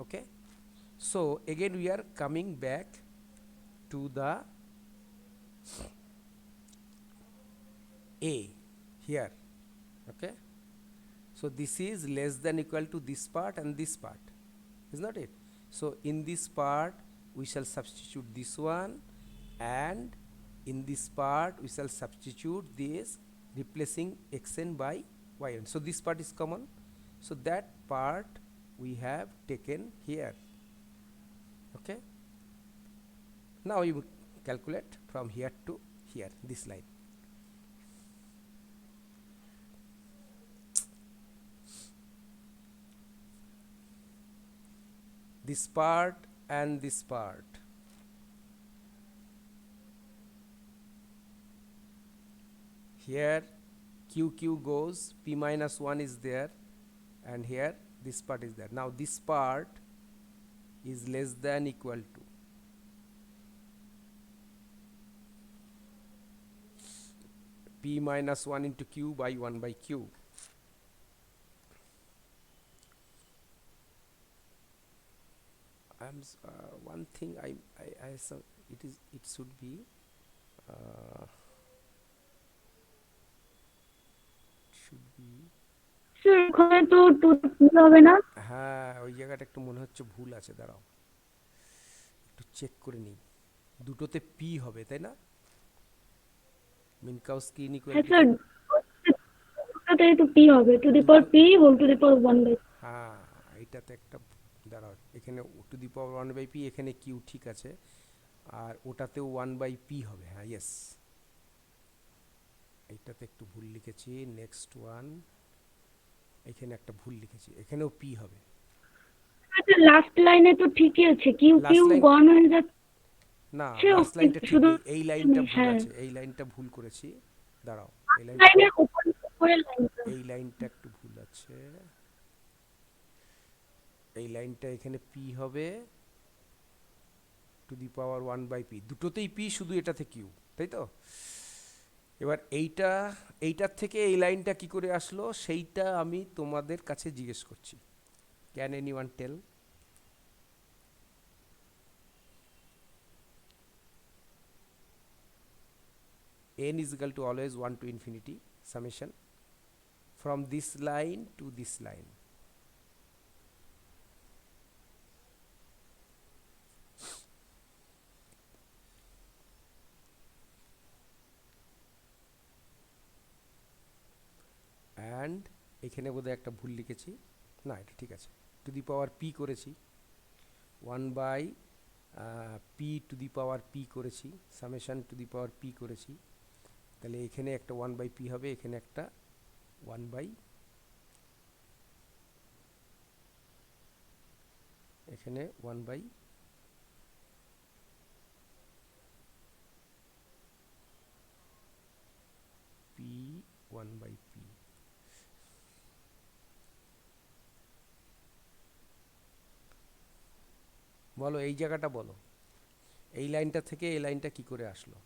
Okay, so again we are coming back to the a here. Okay, so this is less than equal to this part and this part, is not it? So in this part we shall substitute this one, and in this part we shall substitute this, replacing xn by yn. So this part is common, so that part we have taken here. Okay, now you calculate from here to here, this line. This part and this part. Here QQ goes, p minus 1 is there, and here this part is there. Now this part is less than equal to p minus 1 into q by 1 by q. One thing I it should be sir ওখানে তো 2 হবে না। হ্যাঁ, ওই জায়গাটা একটু মনে হচ্ছে ভুল আছে, দাঁড়াও একটু চেক করে নিই। দুটোতে পি হবে, তাই না? মিনকাউস্কি হ্যাঁ ইনইকুয়ালিটি। স্যার, দুটোতেই তো পি হবে, to the power P whole to the power 1/, হ্যাঁ, এটাতে একটা দাঁড়াও, এখানে to the power 1 by P, এখানে কিউ ঠিক আছে, আর ওটাতেও 1 বাই পি হবে। হ্যাঁ, ইয়েস, এইটাতে একটু ভুল লিখেছি। নেক্সট ওয়ান, এখানে একটা ভুল লিখেছি, এখানেও পি হবে। আচ্ছা লাস্ট লাইনে তো ঠিকই আছে, কিউ কিউ গন হয়ে যাচ্ছে। না, লাস্ট লাইনটা ঠিক নেই, এই লাইনটা ভুল আছে, এই লাইনটা ভুল করেছি। দাঁড়াও, এই লাইনের উপরে লাইনটা, এই লাইনটা একটু ভুল আছে। এই লাইনটা এখানে পি হবে to the power 1 by P, দুটোতেই পি, শুধু এটাতে কিউ, তাই তো? এবার এইটার থেকে এই লাইনটা কি করে আসলো সেইটা আমি তোমাদের কাছে জিজ্ঞেস করছি। Can anyone tell? n is equal to always 1 to infinity summation from this line to this line. And এখানে বোধহয় একটা ভুল লিখেছি, না এটা ঠিক আছে, টু দি পাওয়ার পি করেছি, 1 by P to the power P করেছি, summation to the power P করেছি, তাহলে এখানে একটা 1 বাই পি হবে, এখানে একটা 1 বাই, এখানে 1 বাই পি, 1 বাই পি। বলো, এই জায়গাটা বলো, এই লাইনটা থেকে এই লাইনটা কি করে আসলো?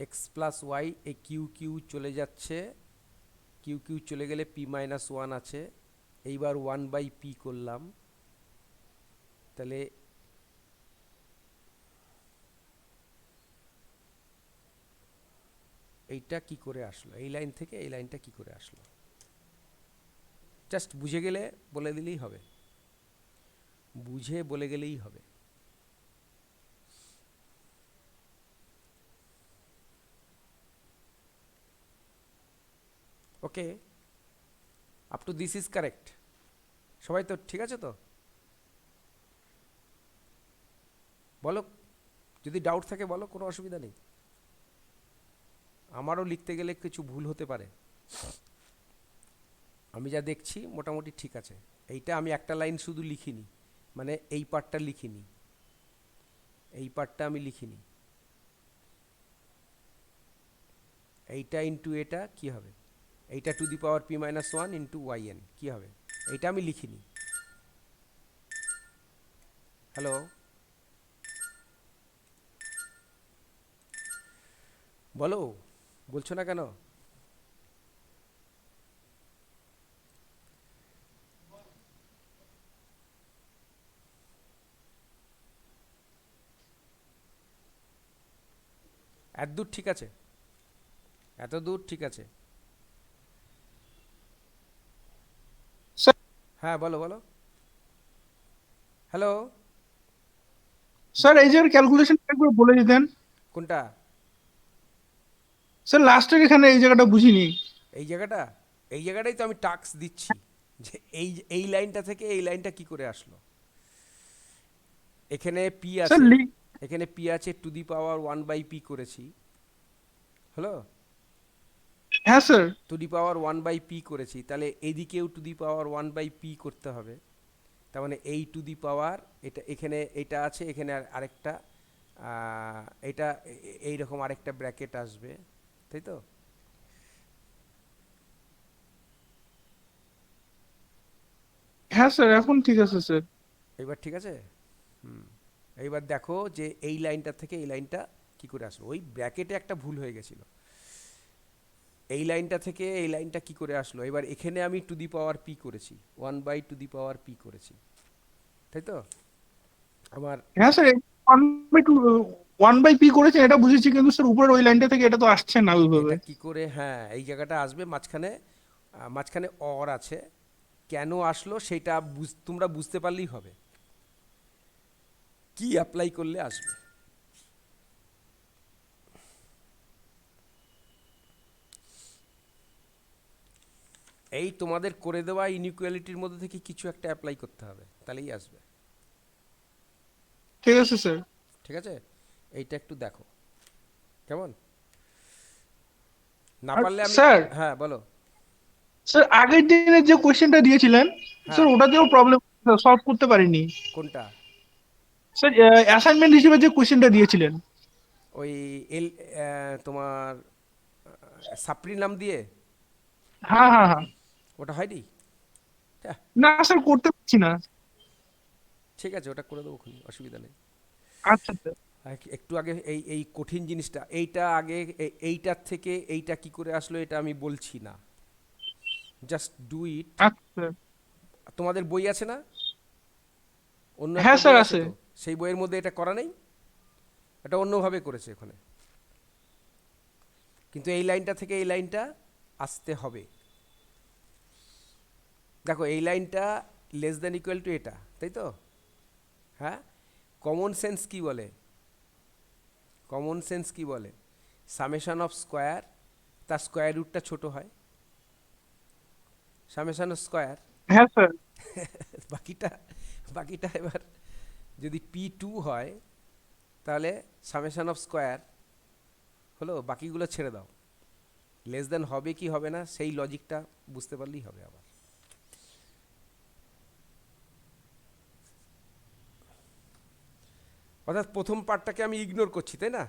এক্স প্লাস ওয়াই, এই কিউ কিউ চলে যাচ্ছে, কিউ কিউ চলে গেলে পি মাইনাস 1 আছে, এইবার 1 বাই পি করলাম, তাহলে এইটা কি করে আসলো, এই লাইন থেকে এই লাইনটা কি করে আসলো, জাস্ট বুঝে গেলে বলে দিলেই হবে, বুঝে বলে গেলেই হবে। Okay, up to this is correct. সবাই তো ঠিক আছে তো? বলো, যদি ডাউট থাকে বলো, কোনো অসুবিধা নেই। আমারও লিখতে গেলে কিছু ভুল হতে পারে, আমি যা দেখছি মোটামুটি ঠিক আছে। এইটা আমি একটা লাইন শুধু লিখিনি, মানে এই পার্টটা লিখিনি, এই পার্টটা আমি লিখিনি। এইটা ইন্টু এটা কি হবে, এইটা two the power p-1 into yn কি হবে, এইটা আমি লিখিনি। হ্যালো, বলো, বলছো না কেন? এত দূর ঠিক আছে, এত দূর ঠিক আছে। স্যার হ্যাঁ বলো বলো। হ্যালো, স্যার এই জায়গার ক্যালকুলেশন একবার বলে দিতেন। কোনটা? স্যার লাস্টের এখানে এই জায়গাটা বুঝিনি। এই জায়গাটা, এই জায়গাটাই তো আমি টাস্ক দিচ্ছি, যে এই এই লাইনটা থেকে এই লাইনটা কি করে আসলো। এখানে পি স্যার আছে, লিখ। এখানে পি আছে, টু দি পাওয়ার 1/p করেছি। হ্যালো, হ্যাঁ sir. Two the power 1/p করেছি, তাহলে এদিকেও টু দি পাওয়ার 1/p করতে হবে। তার মানে এই টু দি পাওয়ার, এটা এখানে এটা আছে, এখানে আরেকটা এটা এইরকম আরেকটা ব্র্যাকেট আসবে, তাই তো? হ্যাঁ স্যার এখন ঠিক আছে স্যার। এইবার ঠিক আছে। হুম, এইবার দেখো যে এই লাইনটা থেকে এই লাইনটা কি করে আসলো, ওই ব্র্যাকেটে একটা ভুল হয়ে গেছিল। এই লাইনটা থেকে এই লাইনটা কি করে আসলো, এবার এখানে আমি টু দি পাওয়ার পি করেছি, 1/2 করেছি, তাই তো? আমার হ্যাঁ স্যার 1/2 1/p করেছেন এটা বুঝেছি, কিন্তু স্যার উপরের ওই লাইনটা থেকে এটা তো আসছে না ওইভাবে। এটা কি করে, হ্যাঁ এই জায়গাটা আসবে মাঝখানে, মাঝখানে অর আছে, কেন আসলো সেটা তোমরা বুঝতে পারলেই হবে, কি অ্যাপ্লাই করলে আসবে। এই তোমাদের করে দেওয়া ইনইকুয়ালিটির মধ্যে থেকে কিছু একটা অ্যাপ্লাই করতে হবে, তাহলেই আসবে। ঠিক আছে স্যার। ঠিক আছে, এইটা একটু দেখো কেমন, না আর পারলে আমি, স্যার, হ্যাঁ বলো। স্যার আগের দিনের যে কোশ্চেনটা দিয়েছিলেন হ্যাঁ, স্যার ওটাতেও প্রবলেম সলভ করতে পারিনি। কোনটা? স্যার অ্যাসাইনমেন্ট হিসেবে যে কোশ্চেনটা দিয়েছিলেন। ওই এল, তোমার সাপ্রি নাম দিয়ে, হ্যাঁ হ্যাঁ হ্যাঁ। ওটা হয়নি? হ্যাঁ, না স্যার করতে পারছি না। ঠিক আছে, ওটা করে দেবো, খুনি অসুবিধা নেই। আচ্ছা স্যার। একটু আগে এই এই কঠিন জিনিসটা, এইটা আগে এইটার থেকে এইটা কি করে আসলো এটা আমি বলছি না, জাস্ট ডু ইট। আচ্ছা স্যার। তোমাদের বই আছে না, অন্য হ্যাঁ একটা স্যার বই আছে আছে। তো, সেই বইয়ের মধ্যে এটা করা নেই, এটা অন্যভাবে করেছে ওখানে, কিন্তু এই লাইনটা থেকে এই লাইনটা আসতে হবে। দেখো এই লাইনটা লেস দ্যান ইকুয়াল টু এটা, তাই তো? হ্যাঁ, কমন সেন্স কি বলে, কমন সেন্স কি বলে, সামেশন অফ স্কোয়ার, তার স্কোয়ার রুটটা ছোট হয়, সামেশন অফ স্কোয়ার। হ্যাঁ স্যার। বাকিটা, বাকিটা এবার যদি p2 হয় তাহলে সামেশন অফ স্কোয়ার হলো, বাকিগুলো ছেড়ে দাও, লেস দেন হবে কি হবে না সেই লজিকটা বুঝতে পারলেই হবে। আবার অর্থাৎ প্রথম পার্টটাকে আমি ইগনোর করছি, তাই না?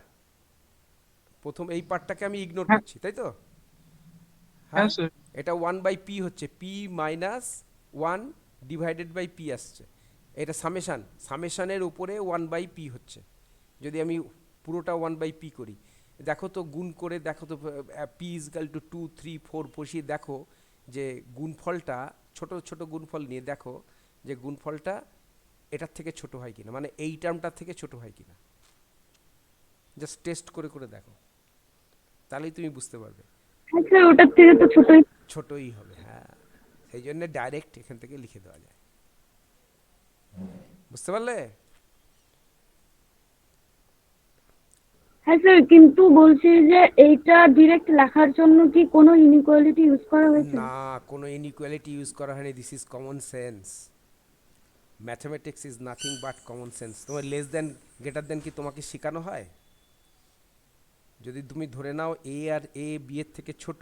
প্রথম এই পার্টটাকে আমি ইগনোর হ্যাঁ করছি, তাই তো? হ্যাঁ হ্যাঁ, স্যার। এটা 1/p হচ্ছে, p-1 ডিভাইডেড বাই p আসছে, এটা সামেশান, সামেশানের উপরে 1/p হচ্ছে। যদি আমি পুরোটা 1/p করি, দেখো তো গুণ করে দেখো তো, পি ইজকাল টু 2 3 4 বসিয়ে দেখো যে গুণফলটা, ছোট ছোট গুণফল নিয়ে দেখো যে গুণফলটা এটার থেকে ছোট হয় কিনা, মানে এই টার্মটার থেকে ছোট হয় কিনা, জাস্ট টেস্ট করে করে দেখো। তাহলেই তুমি বুঝতে পারবে। হ্যাঁ স্যার, ওটার থেকে তো ছোটই। ছোটই হবে, হ্যাঁ। সেই জন্য ডাইরেক্ট এখান থেকে লিখে দেওয়া যায়। বুঝতে পারলে? হ্যাঁ স্যার, কিন্তু বলছি যে এইটা ডিরেক্ট লেখার জন্য কি কোনো ইনইকুয়ালিটি ইউজ করা হয়েছে? না, কোনো ইনইকুয়ালিটি ইউজ করা হয়নি। This is common sense. Mathematics is nothing but common sense. তোমার লেস দেন গ্রেটার দেন কি তোমাকে শেখানো হয়? যদি তুমি ধরে নাও এ আর এ বি এর থেকে ছোট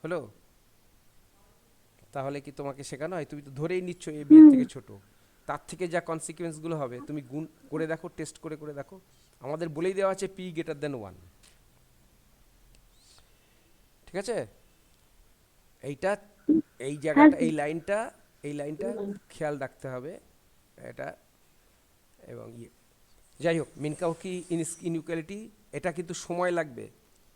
হলো, তাহলে কি তোমাকে শেখানো হয়? তুমি তো ধরেই নিচ্ছ এ বি এর হুম। থেকে ছোট। তার থেকে যা কনসিকুয়েন্সগুলো হবে তুমি গুণ করে দেখো, টেস্ট করে করে দেখো। আমাদের বলেই দেওয়া আছে পি গ্রেটার দেন 1। ঠিক আছে? এইটা, এই হ্যাঁ জায়গাটা, স্যার। এই লাইনটা খেয়াল রাখতে হবে এটা। এবং যাই হোক, মিনকাউস্কি ইনইকুয়ালিটি, এটা কিন্তু সময় লাগবে।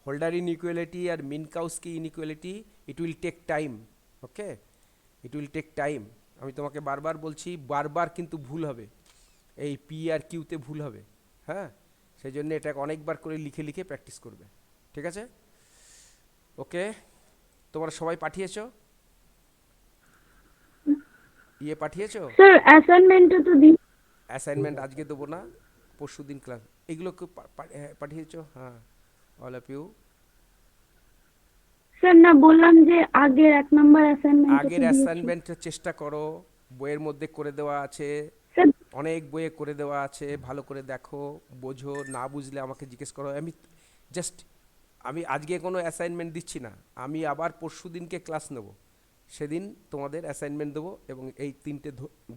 হোল্ডার ইনইকুয়ালিটি আর Minkowski inequality, it will take time. Okay, it will take time. আমি তোমাকে বারবার বলছি, বারবার কিন্তু ভুল হবে, এই পি আর কিউতে ভুল হবে। হ্যাঁ, সেই জন্য এটাকে অনেকবার করে লিখে লিখে প্র্যাকটিস করবে। ঠিক আছে? ওকে, তোমরা সবাই পাঠিয়েছো? পাঠিয়েছো? স্যার অ্যাসাইনমেন্টটা তো দিই। অ্যাসাইনমেন্ট আজকে দেবো না, পরশু দিন ক্লাস। এগুলোকে পাঠিয়েছো? হ্যাঁ, অল অফ ইউ। স্যার না, বললাম যে আগের 1 নম্বর অ্যাসাইনমেন্টটা তো আগের দিয়েছি। অ্যাসাইনমেন্টটা চেষ্টা করো, বইয়ের মধ্যে করে দেওয়া আছে, স্যার। অনেক বইয়ে করে দেওয়া আছে। ভালো করে দেখো, বোঝো। না বুঝলে আমাকে জিজ্ঞেস করো। জাস্ট আমি আজকে কোনো অ্যাসাইনমেন্ট দিচ্ছি না, আমি আবার পরশু দিনকে ক্লাস নেব, সেদিন তোমাদের অ্যাসাইনমেন্ট দেবো এবং এই তিনটে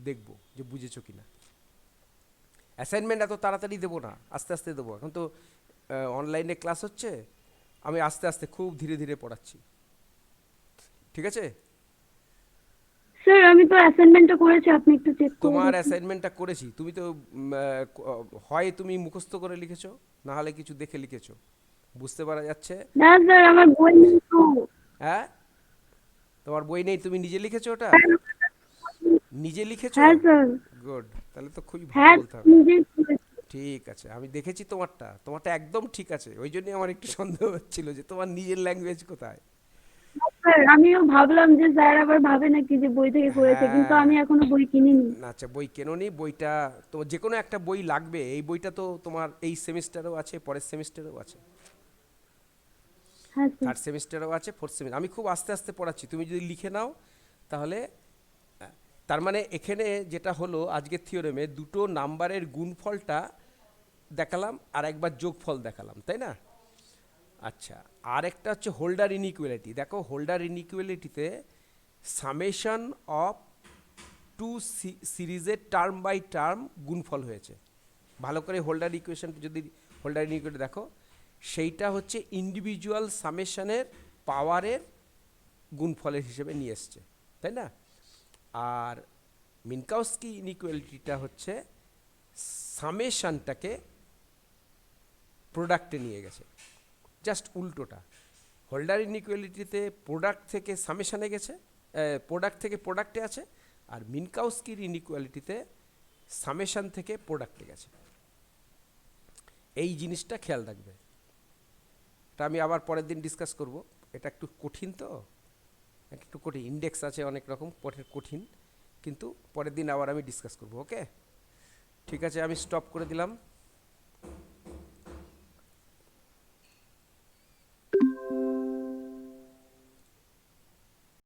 দেখবো যে বুঝেছো কি না। অ্যাসাইনমেন্ট এত তাড়াতাড়ি দেবো না, আস্তে আস্তে দেবো। এখন তো অনলাইনে ক্লাস হচ্ছে, আমি আস্তে আস্তে খুব ধীরে ধীরে পড়াচ্ছি। ঠিক আছে? স্যার আমি তো অ্যাসাইনমেন্টটা করেছি, আপনি একটু চেক করে তোমার দেখুন। অ্যাসাইনমেন্টটা করেছি, তুমি তো হয় তুমি মুখস্থ করে লিখেছো, না হলে কিছু দেখে লিখেছো, বুঝতে পারা যাচ্ছে। না স্যার, আমার বই নেই তো। হ্যাঁ, তোমার বই নেই, তুমি নিজে লিখেছো ওটা? নিজে লিখেছো? হ্যাঁ স্যার। গুড, তাহলে তো খুবই ভালো হ্যাঁ, বলতে হবে। নিজেই করেছি। ঠিক আছে, আমি দেখেছি তোমারটা, তোমারটা একদম ঠিক আছে। ওই জন্যই আমার একটু সন্দেহ হচ্ছিল যে তোমার নিজের ল্যাঙ্গুয়েজ কোথায়। স্যার আমিও ভাবলাম যে স্যার আবার ভাবে নাকি যে বই থেকে করেছে, কিন্তু হ্যাঁ, আমি এখনো বই কিনিনি। না আচ্ছা, বই কেননি? বইটা তো যে কোনো একটা বই লাগবে। এই বইটা তো তোমার এই সেমিস্টারেও আছে, পরের সেমিস্টারেও আছে, হ্যাঁ স্যার। থার্ড সেমিস্টারেও আছে, ফোর্থ সেমিস্টার। আমি খুব আস্তে আস্তে পড়াচ্ছি, তুমি যদি লিখে নাও তাহলে। তার মানে এখানে যেটা হলো, আজকের থিওরেমে দুটো নাম্বারের গুণফলটা দেখালাম আর একবার যোগফল দেখালাম, তাই না? আচ্ছা, আর একটা হচ্ছে হোল্ডার ইনইকুয়ালিটি। দেখো, হোল্ডার ইনইকুয়ালিটিতে সামেশন অফ টু সিরিজের টার্ম বাই টার্ম গুণফল হয়েছে। ভালো করে হোল্ডার ইকুয়েশন, যদি হোল্ডার ইনইকুয়ালিটি দেখো, সেইটা হচ্ছে ইন্ডিভিজুয়াল সামেশনের পাওয়ারের গুণফলের হিসেবে নিয়ে এসছে, তাই না? আর মিনকাউস্কি ইনইকুয়ালিটিটা হচ্ছে সামেশনটাকে প্রোডাক্টে নিয়ে গেছে, জাস্ট উল্টোটা। হোল্ডার ইনইকুয়ালিটিতে প্রোডাক্ট থেকে সামেশানে গেছে, প্রোডাক্ট থেকে প্রোডাক্টে আছে। আর মিনকাউস্কির ইনইকুয়ালিটিতে সামেশান থেকে প্রোডাক্টে গেছে। এই জিনিসটা খেয়াল রাখবে। এটা আমি আবার পরের দিন ডিসকাস করব। এটা একটু কঠিন, তো একটু কঠিন, ইন্ডেক্স আছে অনেক রকম, পরের কঠিন, কিন্তু পরের দিন আবার আমি ডিসকাস করব। ওকে, ঠিক আছে, আমি স্টপ করে দিলাম।